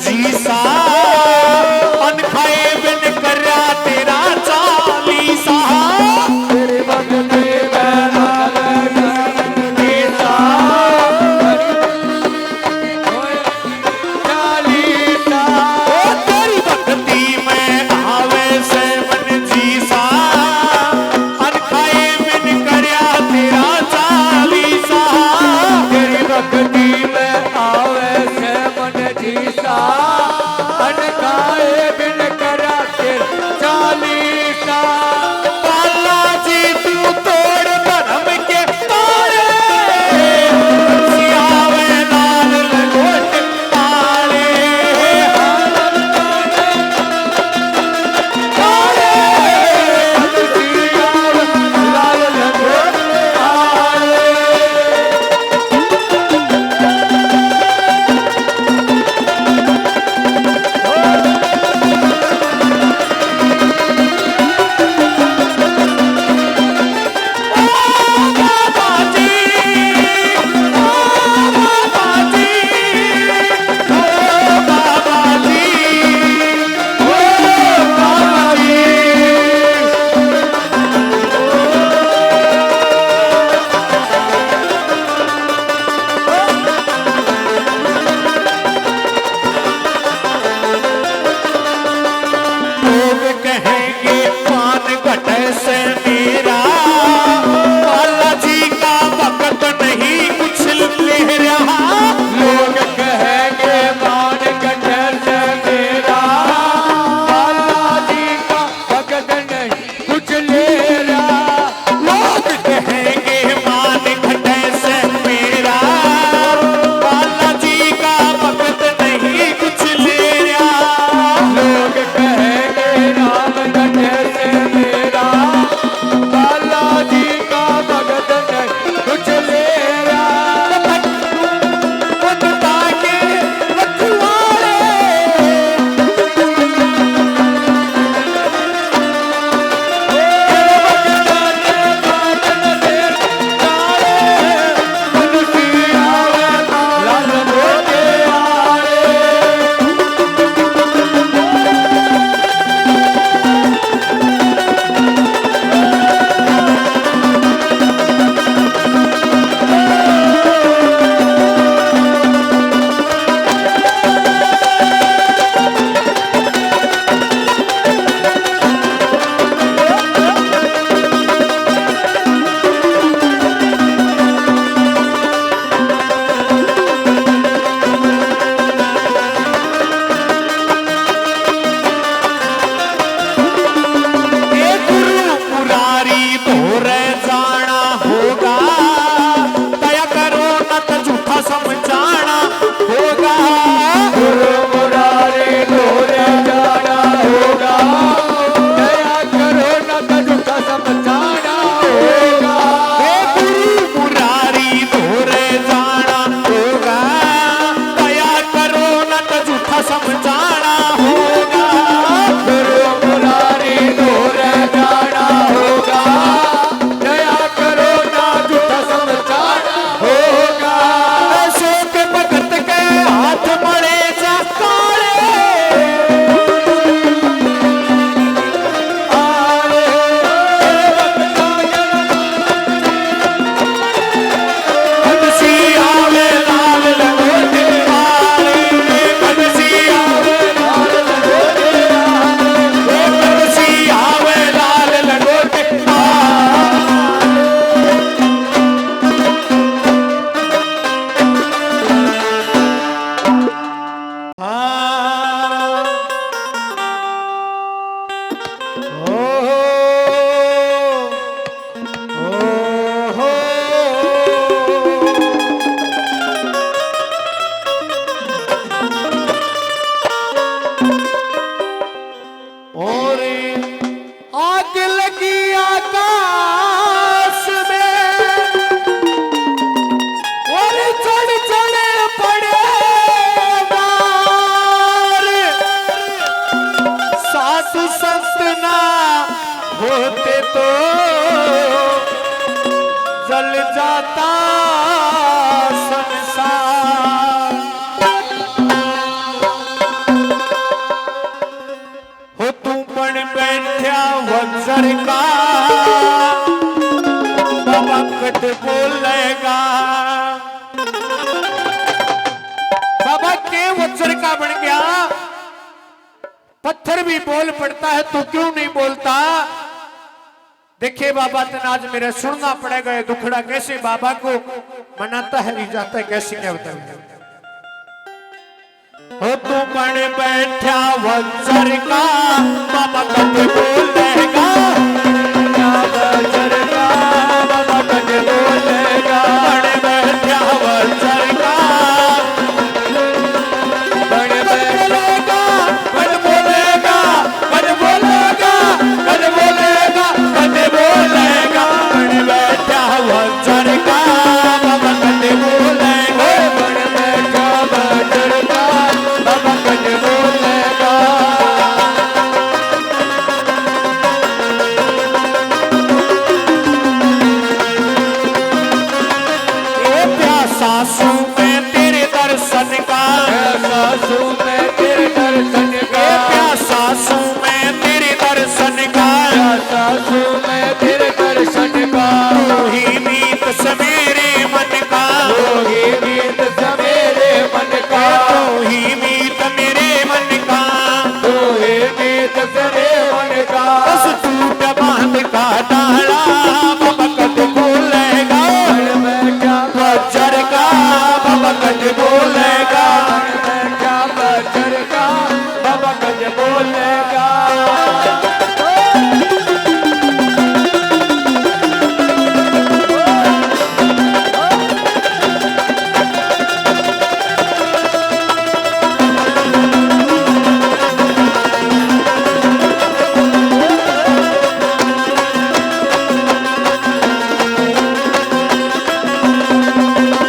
Speaker 1: जी सा अनखाए बिन करया तेरा चालीसा
Speaker 2: तेरी भक्ति में आवे गीता चालीसा
Speaker 1: तेरी भक्ति में आवे से मन जी सा अनखाए बिन करया तेरा चालीसा
Speaker 2: तेरी भक्ति में आवे से मन जीसा अनखाए बिन करा तेरा चालीसा
Speaker 1: बालाजी तू तोड़ धर्म के तारे सियावे लाल लंगोट काले
Speaker 2: लाल लंगोट आले
Speaker 1: बाबाजी बाबाजी ओ बाबाजी ओ बाबाजी लोग कहेंगे पान घटे से मेरा बालाजी का भक्त नहीं कुछ ले रहा
Speaker 2: लोग कहेंगे मान कटर से मेरा बालाजी का भगत नहीं कुछ ले रहा
Speaker 1: लोग कहेंगे मान घटे से मेरा बालाजी का भक्त नहीं कुछ ले रहा
Speaker 2: लोग कहेंगे राम कटर से मेरा बालाजी का भगत नहीं कुछ ले रहा
Speaker 1: बनता के रखवाले
Speaker 2: लाल मोटे आए
Speaker 1: गुरु मुरारी तोरे जाना होगा दया करो न तो झूठा समझाना होगा
Speaker 2: गुरु मुरारी तोरे जाना होगा दया करो न तो झूठा समझाना होगा
Speaker 1: गुरु मुरारी तोरे जाना होगा दया करो न तो झूठा समझाना होगा
Speaker 2: गुरु मुरारी तोरे जाना होगा दया करो ना झूठा समझाना होगा
Speaker 1: अशोक भगत के हाथ मड़े जा काले
Speaker 2: आले
Speaker 1: बंसी आवे लाल लंगोटे आले बंसी आवे
Speaker 2: लाल लंगोटे आले
Speaker 1: बंसी आवे लाल लंगोटे और आग लगी आकाश में और चढ़ चढ़ पड़े बार साधु संत ना होते तो जल जाता संसार वज्र का बन गया, पत्थर भी बोल पड़ता है तो क्यों नहीं बोलता। देखिए बाबा तनाज मेरे सुनना पड़ेगा, ये दुखड़ा कैसे बाबा को मनाता है, रिझाता है, कैसे क्या बताऊं। हो तू बन बैठा वज्र का, बाबा कब बोलेगा,
Speaker 2: वज्र का बाबा कब बोलेगा,
Speaker 1: बन बैठा वज्र का,
Speaker 2: बन बैठेगा,
Speaker 1: कद बोलेगा, कद बोलेगा, कद बोलेगा, कद बोलेगा, बन बैठा वज्र का, बाबा कद बोलेगा,
Speaker 2: बन बैठा वज्र का बाबा कब बोलेगा।
Speaker 1: ये प्यासा सू मैं तेरे दर्शन का,
Speaker 2: सासू में तेरे दर्शन का,
Speaker 1: ये प्यासा सू मैं तेरे दर्शन का,
Speaker 2: सासू में तेरे दर्शन का,
Speaker 1: तू ही मीत सवेरे मन का,
Speaker 2: होगी गीत सवेरे मन का,
Speaker 1: तू ही मीत मेरे मन का,
Speaker 2: तू ही गीत सवेरे मन का,
Speaker 1: बस टूट बांध का डाला, बाबा कद बोलेगा,
Speaker 2: बन बैठा
Speaker 1: वज्र का, बाबा कद बोलेगा,
Speaker 2: बन बैठा वज्र का बाबा कब बोलेगा।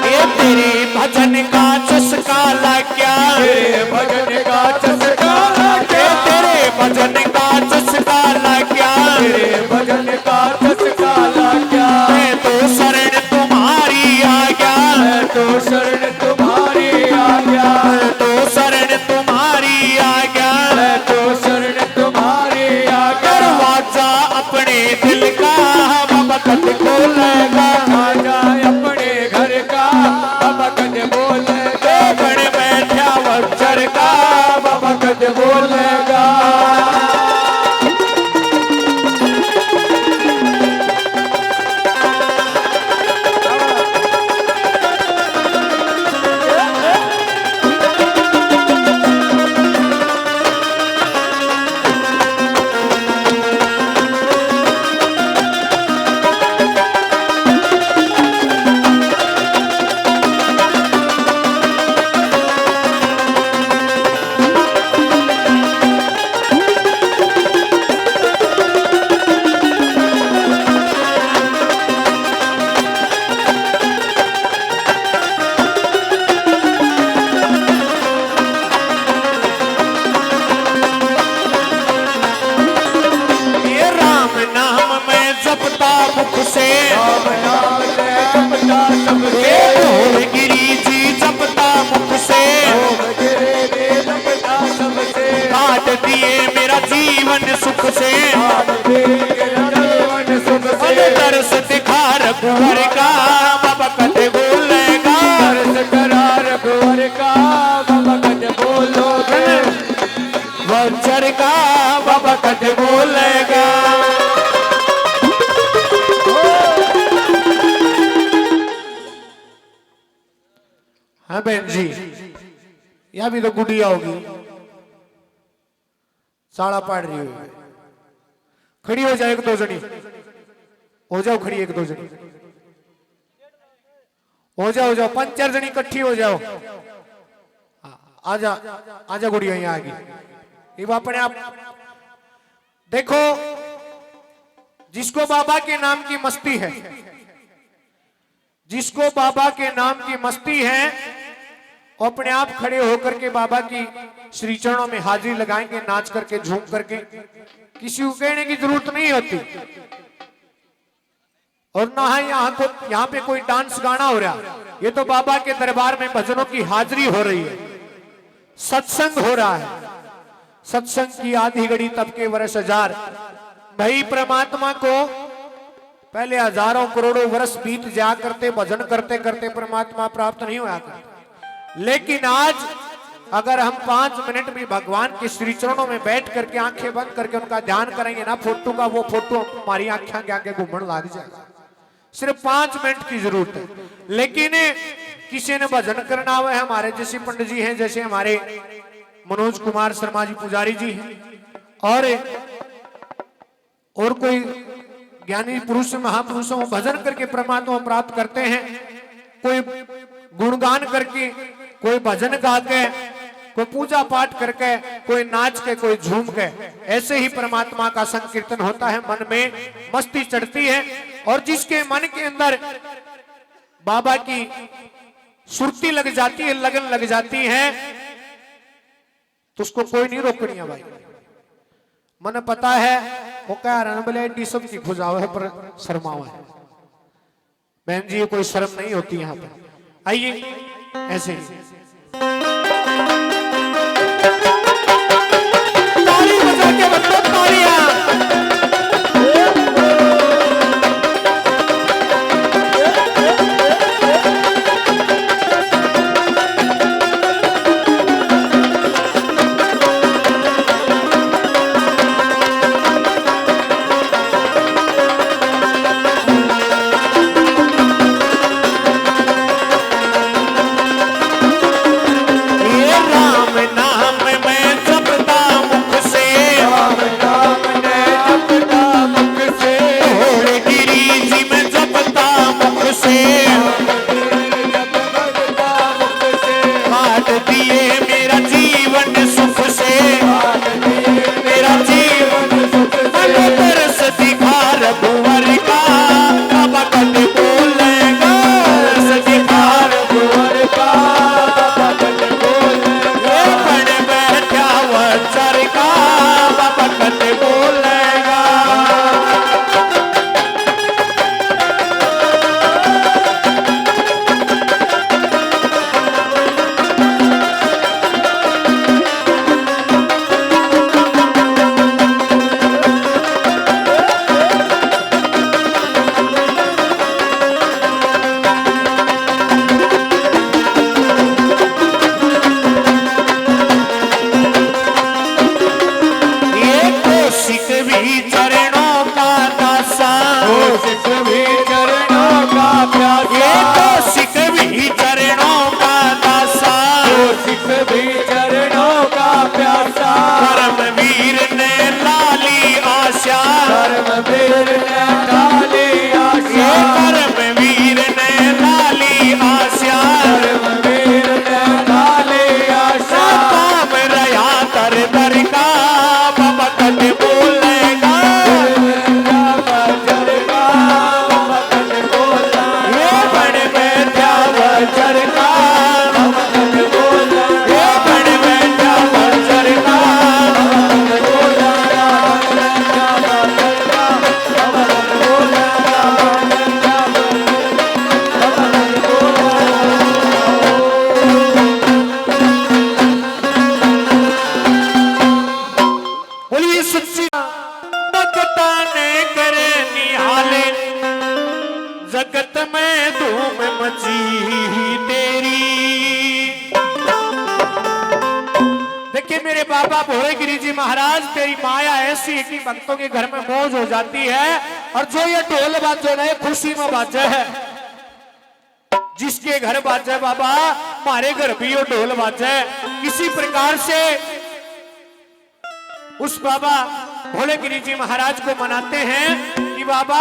Speaker 1: ये तेरे भजन का चस्का लग गया,
Speaker 2: तेरे भजन का चस्का लग
Speaker 1: ये
Speaker 2: गया,
Speaker 1: तेरे भजन का चस्का लग गया,
Speaker 2: तेरे भजन का चस्का लग गया,
Speaker 1: मैं तो शरण तुम्हारी आ गया,
Speaker 2: मैं तो शरण तुम्हारी आ गया,
Speaker 1: मैं तो शरण तुम्हारी आ गया,
Speaker 2: मैं तो शरण तुम्हारी आ गया।
Speaker 1: दरवाजा अपने दिल का, बाबा कद खोलेगा,
Speaker 2: आजा अपने घर का बाबा कद बोलेगा,
Speaker 1: बन बैठा वज्र का,
Speaker 2: बाबा कद बोलेगा।
Speaker 1: ये राम नाम मैं जपता मुख से,
Speaker 2: राम नाम ले जपता सबसे,
Speaker 1: ये ढोल गिरी जी जपता मुख से,
Speaker 2: ओम गिरे रे जपता सबसे,
Speaker 1: काट दिए मेरा जीवन सुख से,
Speaker 2: आन तेरे जीवन सुख
Speaker 1: मन
Speaker 2: से,
Speaker 1: दर्श दिखा रघुवर का, बाबा कद बोलेगा,
Speaker 2: दर्श करा रघुवर का बाबा कद बोलोगे,
Speaker 1: वज्र का, बाबा कद बोलेगा। हाँ बहन जी, यहाँ भी तो गुड़िया होगी, साड़ा पाड़ रही होगी, खड़ी हो जाए एक दो जनी, हो जाओ खड़ी एक दो जनी, हो जाओ 5-4 जनी इकट्ठी हो जाओ, आजा आजा गुड़िया यहाँ आगे, ये अपने आप देखो, जिसको बाबा के नाम की मस्ती है, जिसको बाबा के नाम की मस्ती है, वो अपने आप खड़े होकर के बाबा की श्री चरणों में हाजिरी लगाएंगे, नाच करके झूम करके, किसी को कहने की जरूरत नहीं होती। और ना ही यहाँ पे कोई डांस गाना हो रहा, ये तो बाबा के दरबार में भजनों की हाजिरी हो रही है, सत्संग हो रहा है। सत्संग की आधी घड़ी तब के वर्ष 1000, भाई परमात्मा को पहले हजारों करोड़ों वर्ष बीत जा करते, भजन करते करते परमात्मा प्राप्त नहीं हुआ करते, लेकिन आज अगर हम 5 मिनट भी भगवान के श्री चरणों में बैठ करके आंखें बंद करके उनका ध्यान करेंगे ना, फोटो का वो फोटो हमारी आंखें के आगे घूमने लग जाएगा। सिर्फ 5 मिनट की जरूरत है। लेकिन किसी ने भजन करना हुआ है, हमारे जैसे पंडित जी हैं, जैसे हमारे मनोज कुमार शर्मा जी पुजारी जी हैं, और कोई ज्ञानी पुरुष महापुरुषों भजन करके परमात्मा प्राप्त करते हैं। कोई गुणगान करके, कोई भजन गा के, कोई पूजा पाठ करके, कोई नाच के, कोई झूम के, ऐसे ही परमात्मा का संकीर्तन होता है। मन में मस्ती चढ़ती है और जिसके मन के अंदर बाबा की सुरती लग जाती है, लगन लग जाती है, तो उसको कोई नहीं रोकनी है भाई। मन पता है वो कह रहा बोले सब की खुजाओ है पर शर्माओ है। बहन जी कोई शर्म नहीं होती यहाँ पर। आइए ऐसे ही ताली बजा के बंदो तालियां। जगत में धूम मची तेरी। देखिए मेरे बाबा भोरेगिरी जी महाराज, तेरी माया ऐसी है कि भक्तों के घर में मौज हो जाती है। और जो ये ढोल बाजे ना, खुशी में बाजे है। जिसके घर बाजे बाबा, हमारे घर भी वो ढोल बाजे। किसी प्रकार से उस बाबा भोलेगिरी जी महाराज को मनाते हैं कि बाबा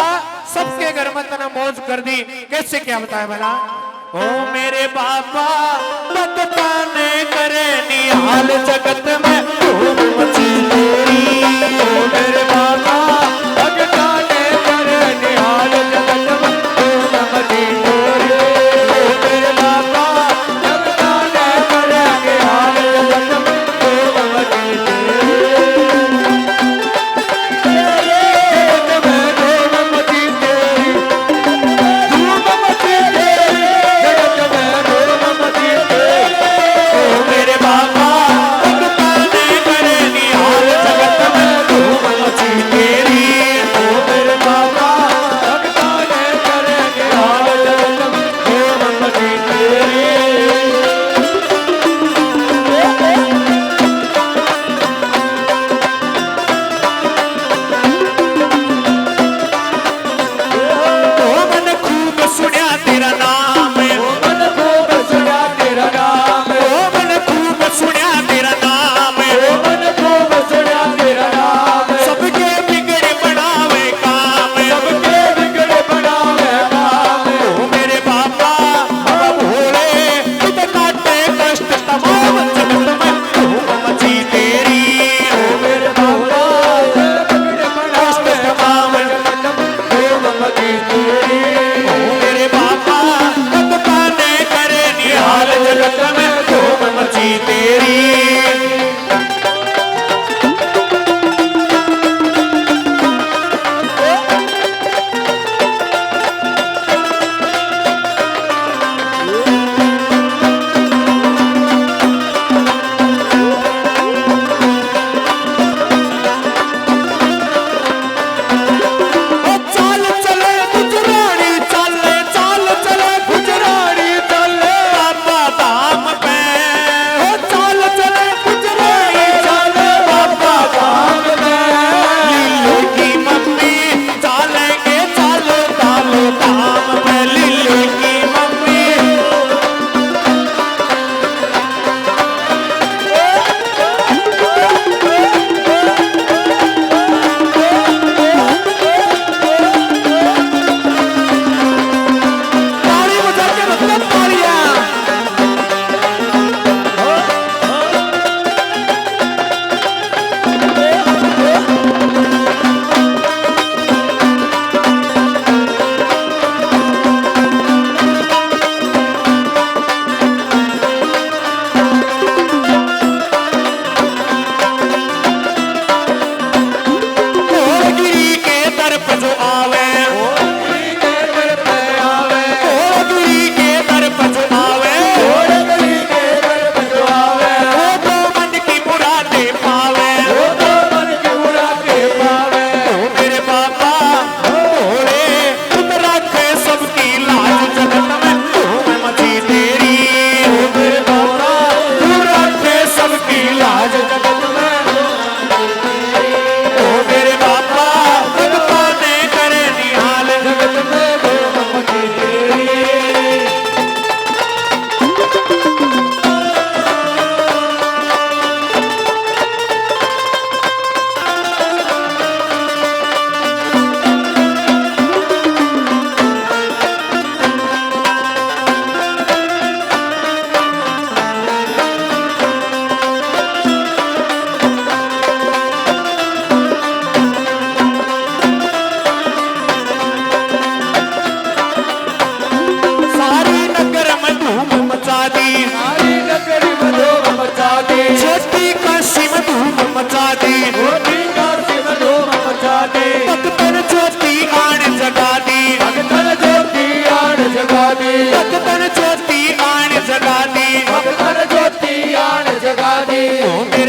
Speaker 1: सबके घर में तना मौज कर दी। कैसे क्या बताया भला? ओ मेरे बाबा भक्ता ने करे निहाल, जगत में धूम मची तेरी। ओ मेरे बाबा भक्ता ने करे निहाल, जगत में धूम मची तेरी। ओ मेरे बाबा भक्ता ने करे निहाल, जगत में धूम मची तेरी। मेरे बाबा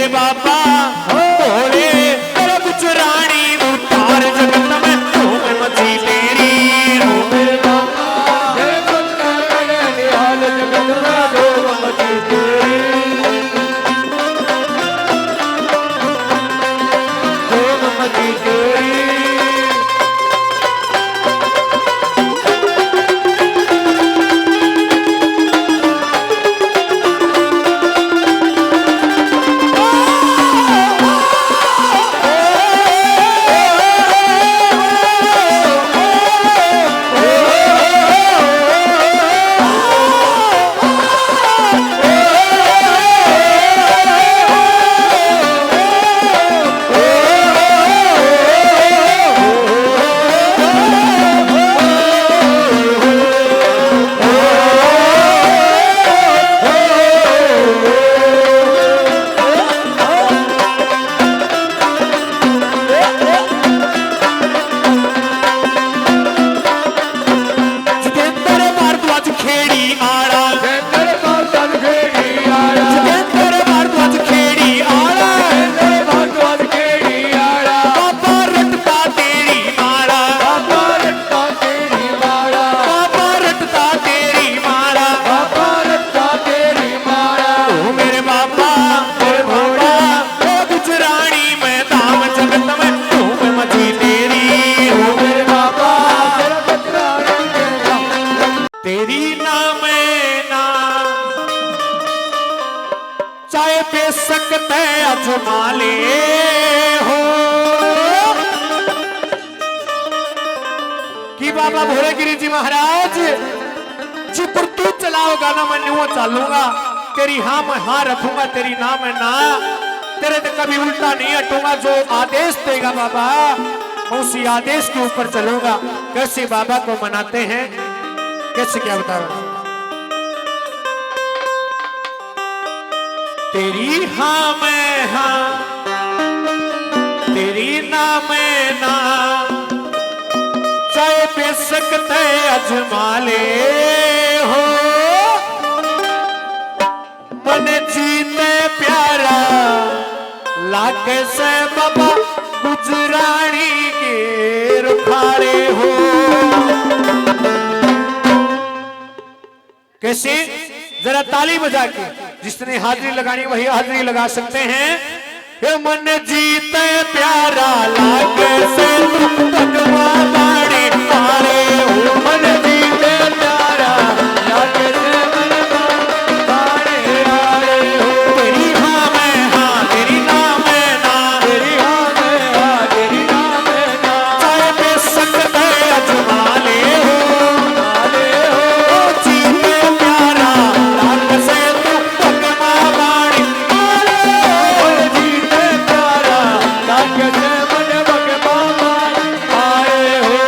Speaker 1: मेरे बाबा भोले तेरा कुछ रानी उतार जगत में धूम मची तेरी
Speaker 2: ओ मेरे बाबा तेरे भक्त बड़े निहाल जगत में धूम मची तेरी धूम मची तेरी
Speaker 1: सकते अजमाले हो कि बाबा भोलेगिरी जी महाराज जी पर तू चलाओ गाना मैं न्यू चालूंगा तेरी हाँ मैं हाँ रखूंगा तेरी ना मैं ना तेरे तो कभी उल्टा नहीं हटूंगा जो आदेश देगा बाबा मैं उसी आदेश के ऊपर चलूंगा। कैसे बाबा को मनाते हैं कैसे क्या बता रहा हूं तेरी हाँ मैं हाँ तेरी ना मैं ना चाहे पे सकते अजमाले हो मन जीते प्यारा लागे से बाबा गुजरानी के रुखारे हो। कैसे जरा ताली बजा के जिसने हाजिरी लगानी वही हाजिरी लगा सकते हैं। ये मन जीते प्यारा लागे से भगवा बाड़ी पारे हो मन जीते प्यारा लागे से भगवा बाड़ी आरे हो तेरी हाँ मैं हाँ तेरी ना मैं ना तेरी हाँ मैं हाँ तेरी ना मैं ना चाहे पे सकते अजमाले हो जीते प्यारा लागे से भगवा बाड़ी पारे जीते प्यारा लागे से भगवा बाड़ी आए हो।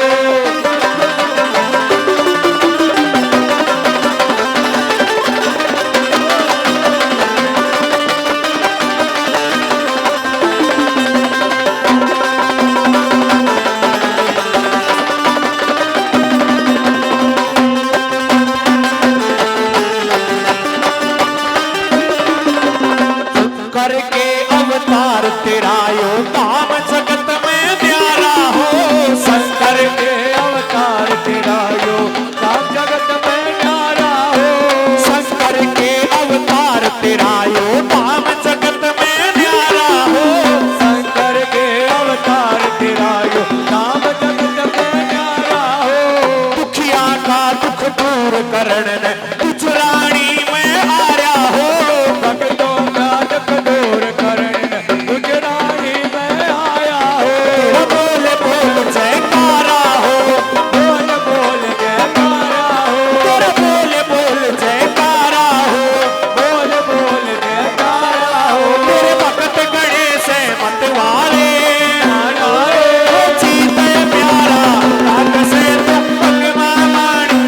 Speaker 1: करके अवतार तेरा यो काम जगत में न्यारा हो शंकर के अवतार तेरा यो काम जगत में न्यारा हो शंकर के अवतार तेरा यो काम जगत में न्यारा हो शंकर के अवतार तेरा यो काम जगत में न्यारा हो दुखिया का दुख दूर करण ने कुछ रानी में आया हो भक्तों का दुख दूर करण गुजरानी में आया हो बोल बोल जयकारा हो बोल बोल जयकारा हो बोल बोल जयकारा हो बोल बोल जयकारा हो तेरे भक्त गणेश मत वाले जीते प्यारा लाग से भगवा बाड़ी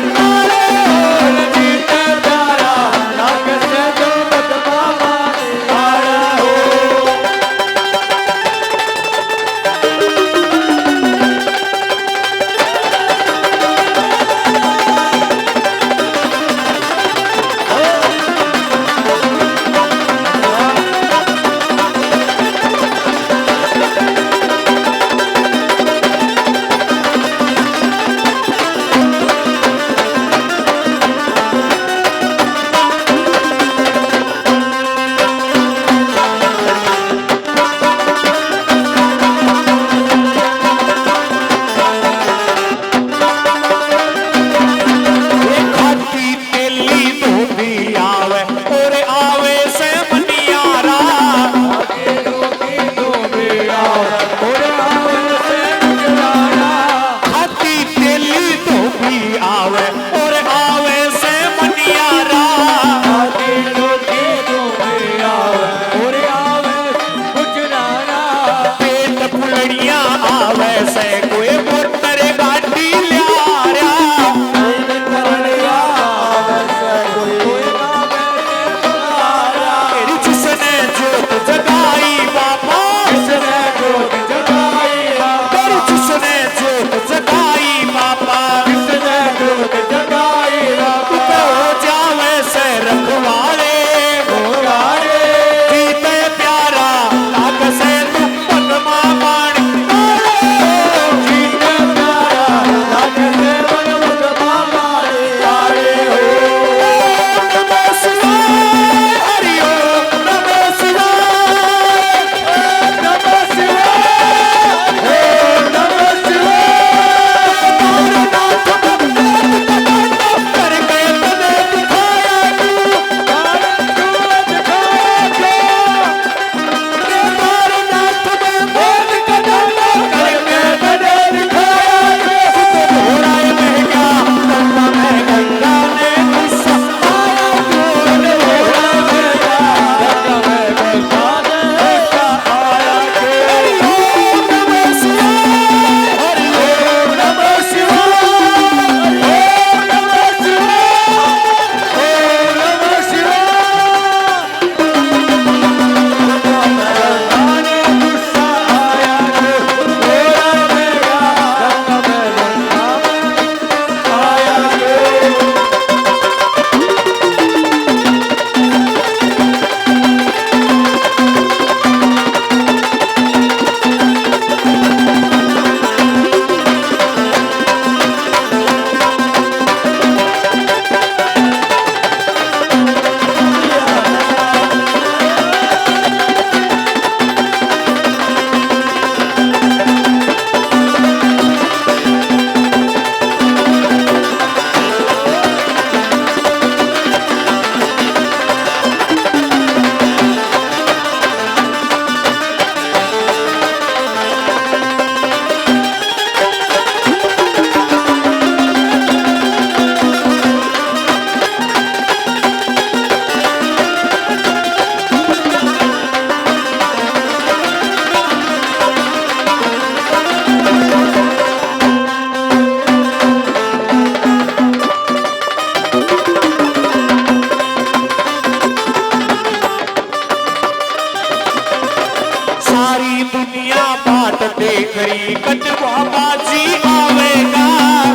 Speaker 1: दुनिया बाट देखरी कद बाबा जी आवेगा।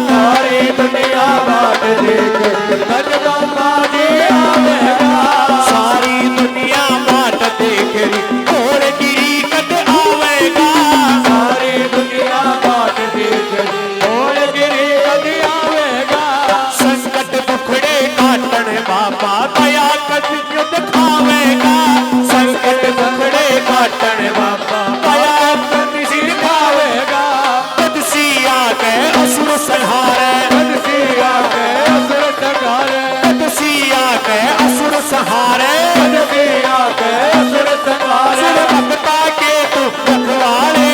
Speaker 2: सारी दुनिया बाट देख कद बाबा जी आवेगा।
Speaker 1: सारी दुनिया बाट देखरी घोड़ गिरी कद आवेगा।
Speaker 2: सारी दुनिया बाट देख घोड़ गिरी कद आवेगा।
Speaker 1: संकट दुखड़े काटन बाबा दया कद दिखावेगा। संकट दुखड़े काटन बाबा दया कद दिखावेगा। कद सिया के असुर संहारे
Speaker 2: कद सिया के असुर संहारे।
Speaker 1: कद सिया के असुर संहारे।
Speaker 2: कद सिया के असुर संहारे।
Speaker 1: भक्ता के तू रखवाले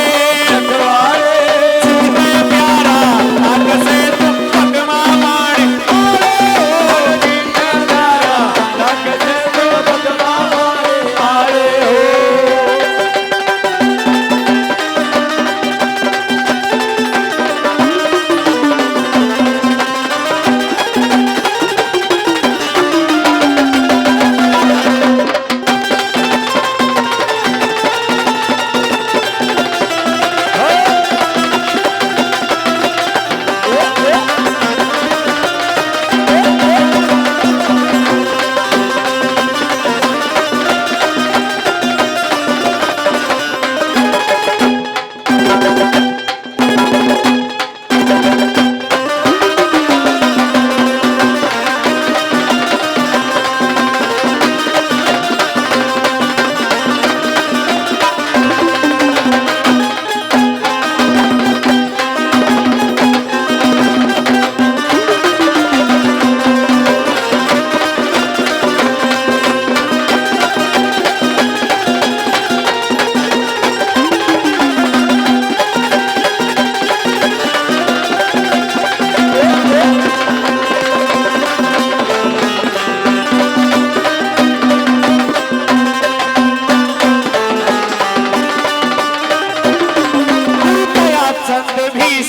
Speaker 2: रखवाले।
Speaker 1: तुझे प्यारा आग से तू भगवा मारे।
Speaker 2: जीते प्यारा लग से तो भगवा मारे आए हो।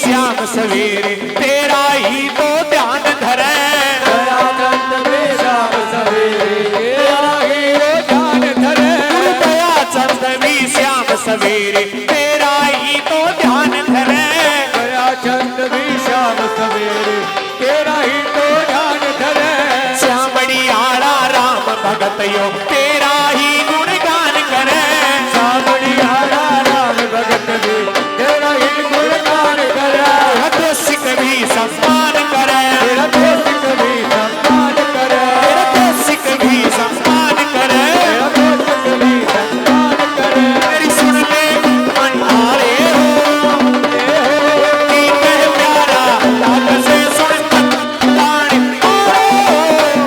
Speaker 1: श्याम सवेरे तेरा ही तो ध्यान धरे।
Speaker 2: दयाचंद भी श्याम सवेरे तेरा ही वो ध्यान धरे।
Speaker 1: दयाचंद भी श्याम सवेरे तेरा ही तो ध्यान धरे।
Speaker 2: दयाचंद भी श्याम सवेरे तेरा ही तो ध्यान धरे।
Speaker 1: श्यामड़ी आड़ा राम भगत यो तेरा ही गुणगान करे।
Speaker 2: सामड़ी आड़ा राम भगत भी तेरा ही गुणगान करे।
Speaker 1: देशिक भी सम्मान करे।
Speaker 2: तेरा देशिक भी सम्मान करे।
Speaker 1: देशिक भी सम्मान करे।
Speaker 2: तेरा देशिक भी सम्मान करे।
Speaker 1: मेरी सुन ले मन आरे हो की कह प्यारा लाग से सुन तान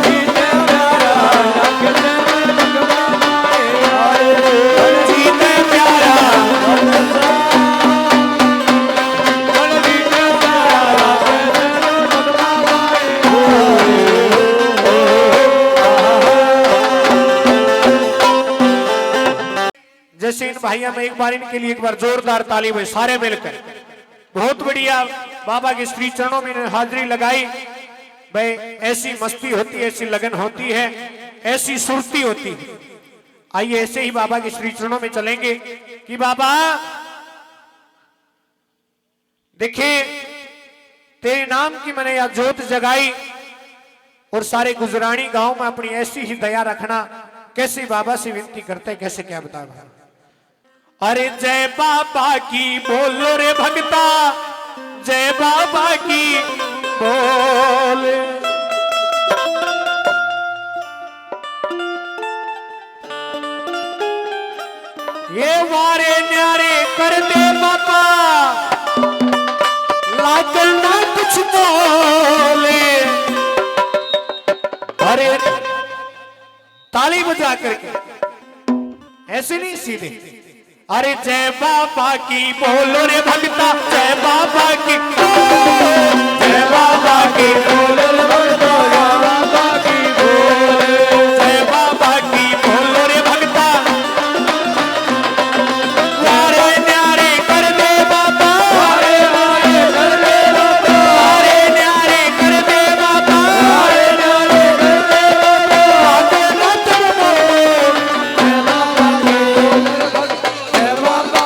Speaker 2: जीते प्यारा लग से भगवा मारे आए हो।
Speaker 1: जीते प्यारा
Speaker 2: जीते प्यारा लग से भगवा मारे
Speaker 1: जैसे इन भाइयों में एक बार इनके लिए एक बार जोरदार ताली हुई सारे मिलकर। बहुत बढ़िया बाबा के श्री चरणों में इन्होंने हाजिरी लगाई। भाई ऐसी मस्ती होती है, ऐसी लगन होती है, ऐसी सुरती होती है। आइए ऐसे ही बाबा के श्री चरणों में चलेंगे कि बाबा देखिए तेरे नाम की मैंने यह जोत जगाई और सारे गुजरानी गांव में अपनी ऐसी ही दया रखना। कैसे बाबा से विनती करते हैं, कैसे क्या बता। अरे जय बाबा की बोलो रे भगता, जय बाबा की बोल। ये वारे न्यारे कर दे बाबा, लागल ना कुछ बोले। अरे ताली बजा करके ऐसे नहीं सीधे। अरे जय बाबा की बोलो रे भगता, जय बाबा की जय बाबा की बोलो रे भगता, जय बाबा की बोले, जय बाबा की बोलो रे भगता। वारे न्यारे कर दे बाबा, वारे न्यारे कर दे बाबा, वारे न्यारे कर दे बाबा, वारे न्यारे कर दे बाबा। आगे न तुम बोलो,
Speaker 2: जय बाबा की बोल भगत, जय बाबा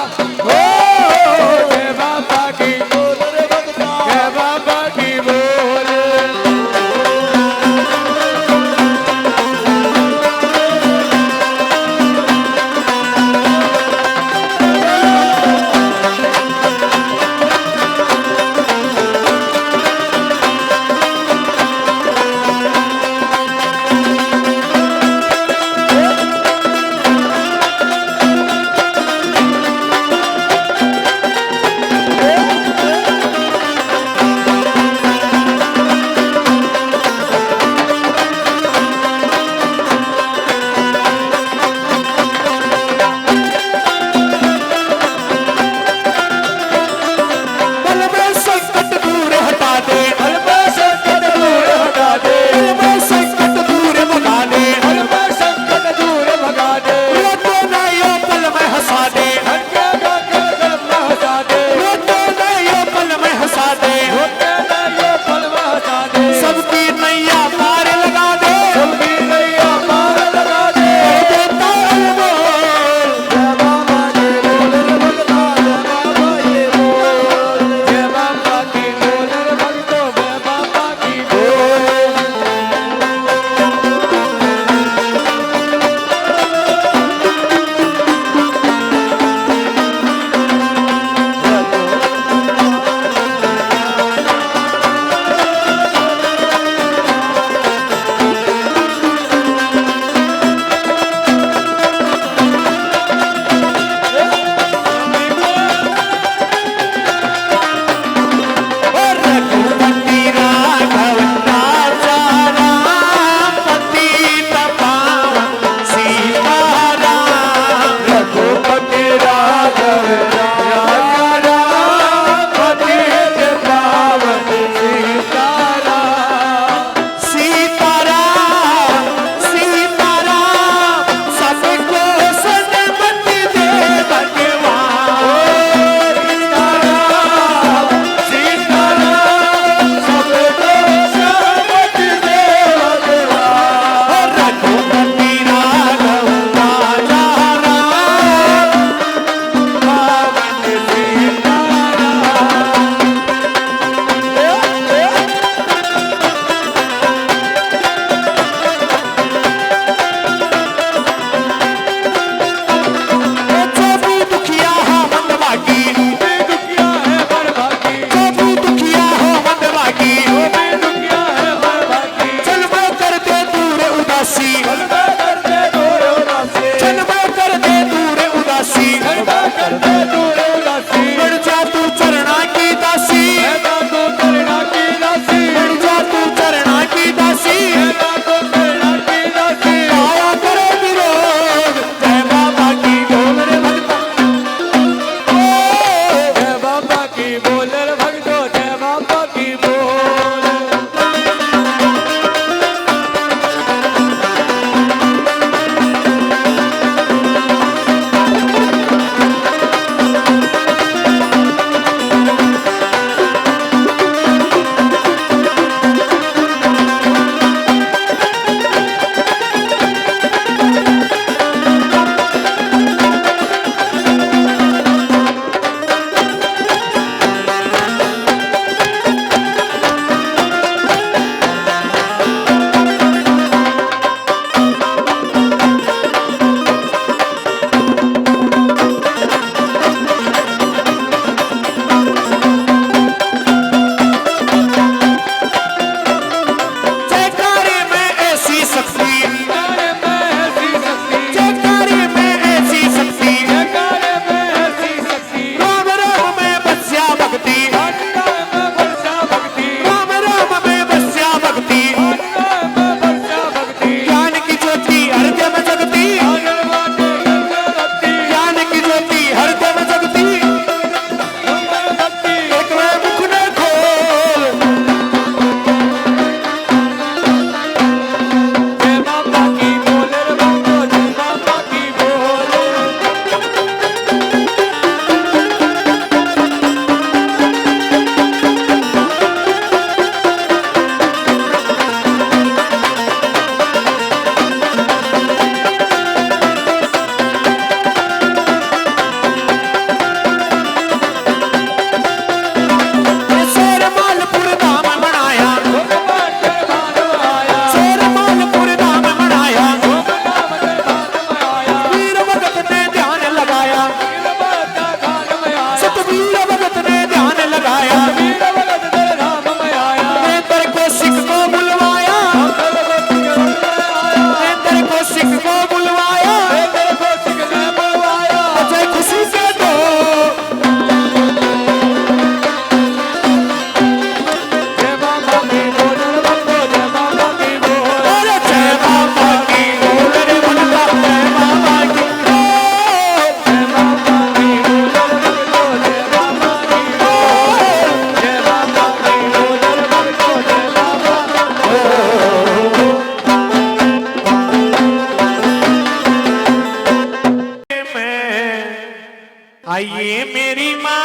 Speaker 1: आइए मेरी माँ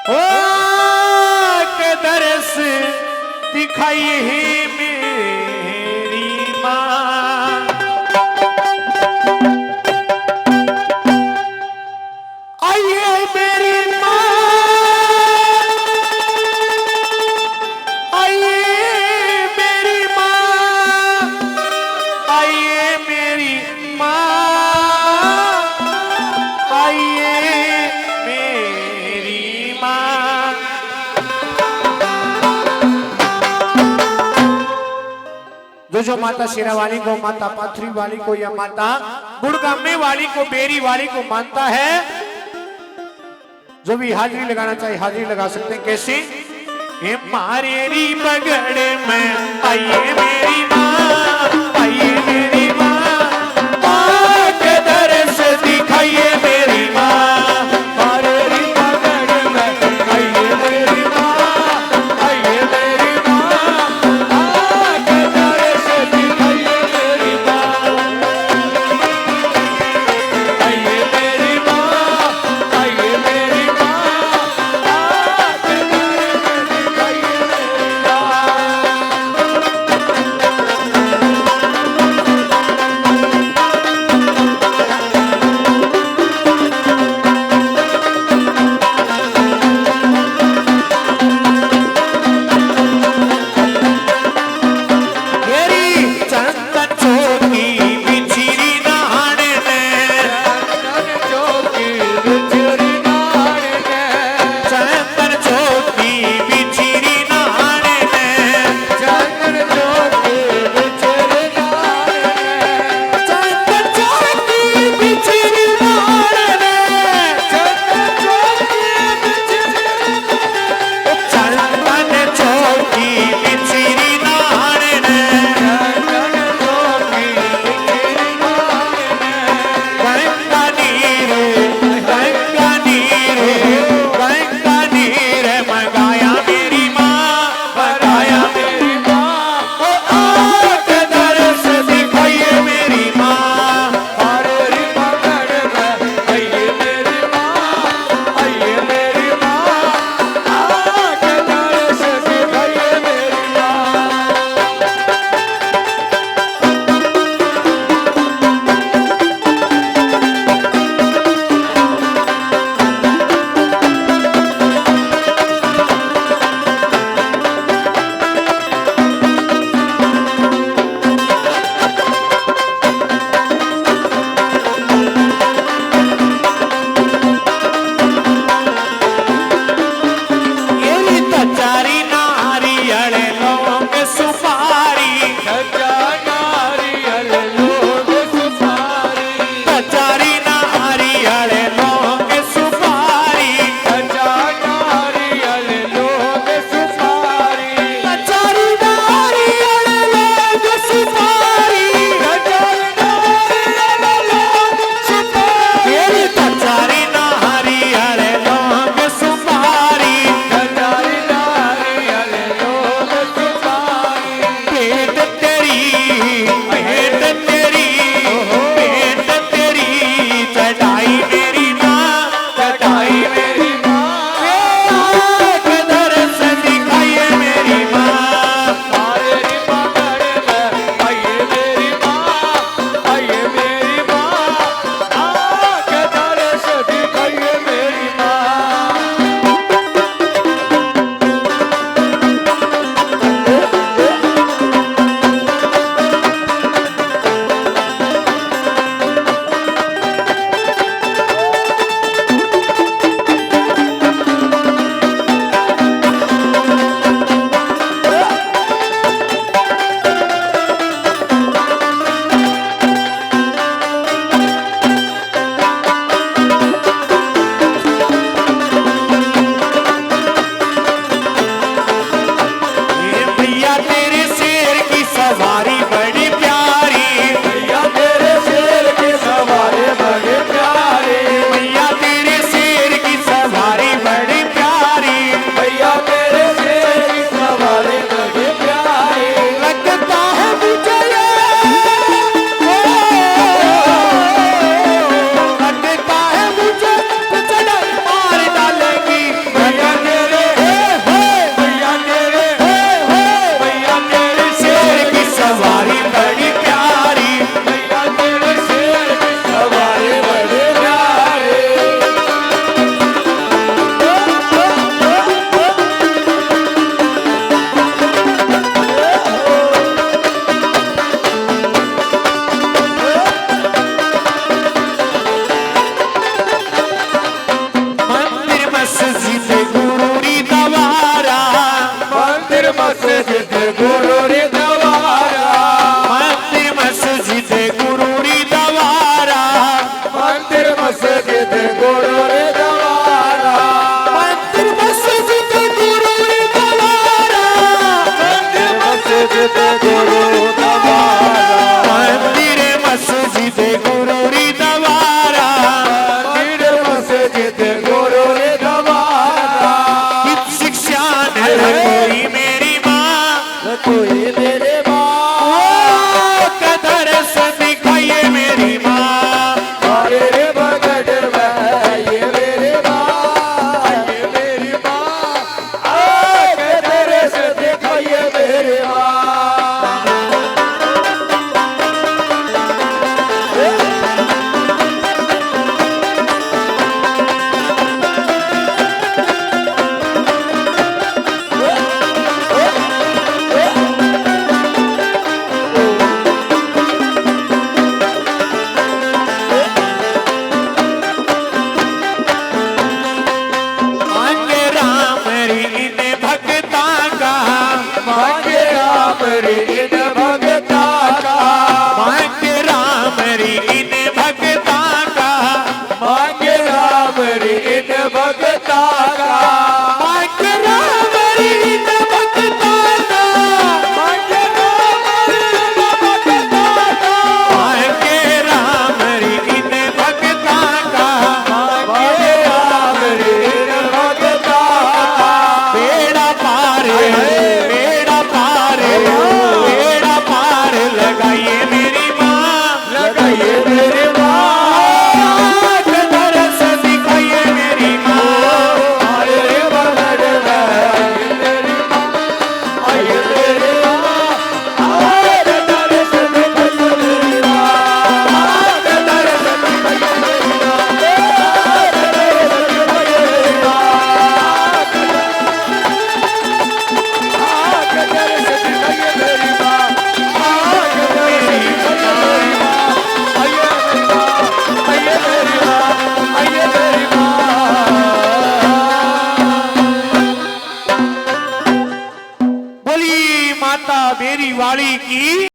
Speaker 1: ओ के दरस दिखाइए मेरी माँ। आइए मेरी माँ, आइए मेरी माँ, आइए मेरी माँ, आइए मेरी माँ। जो माता शेरा वाली को, माता पाथरी वाली को या माता बुड़गामे वाली को, बेरी वाली को मानता है, जो भी हाजिरी लगाना चाहिए हाजिरी लगा सकते हैं। कैसे? मारेरी बगड़ में आइए मेरी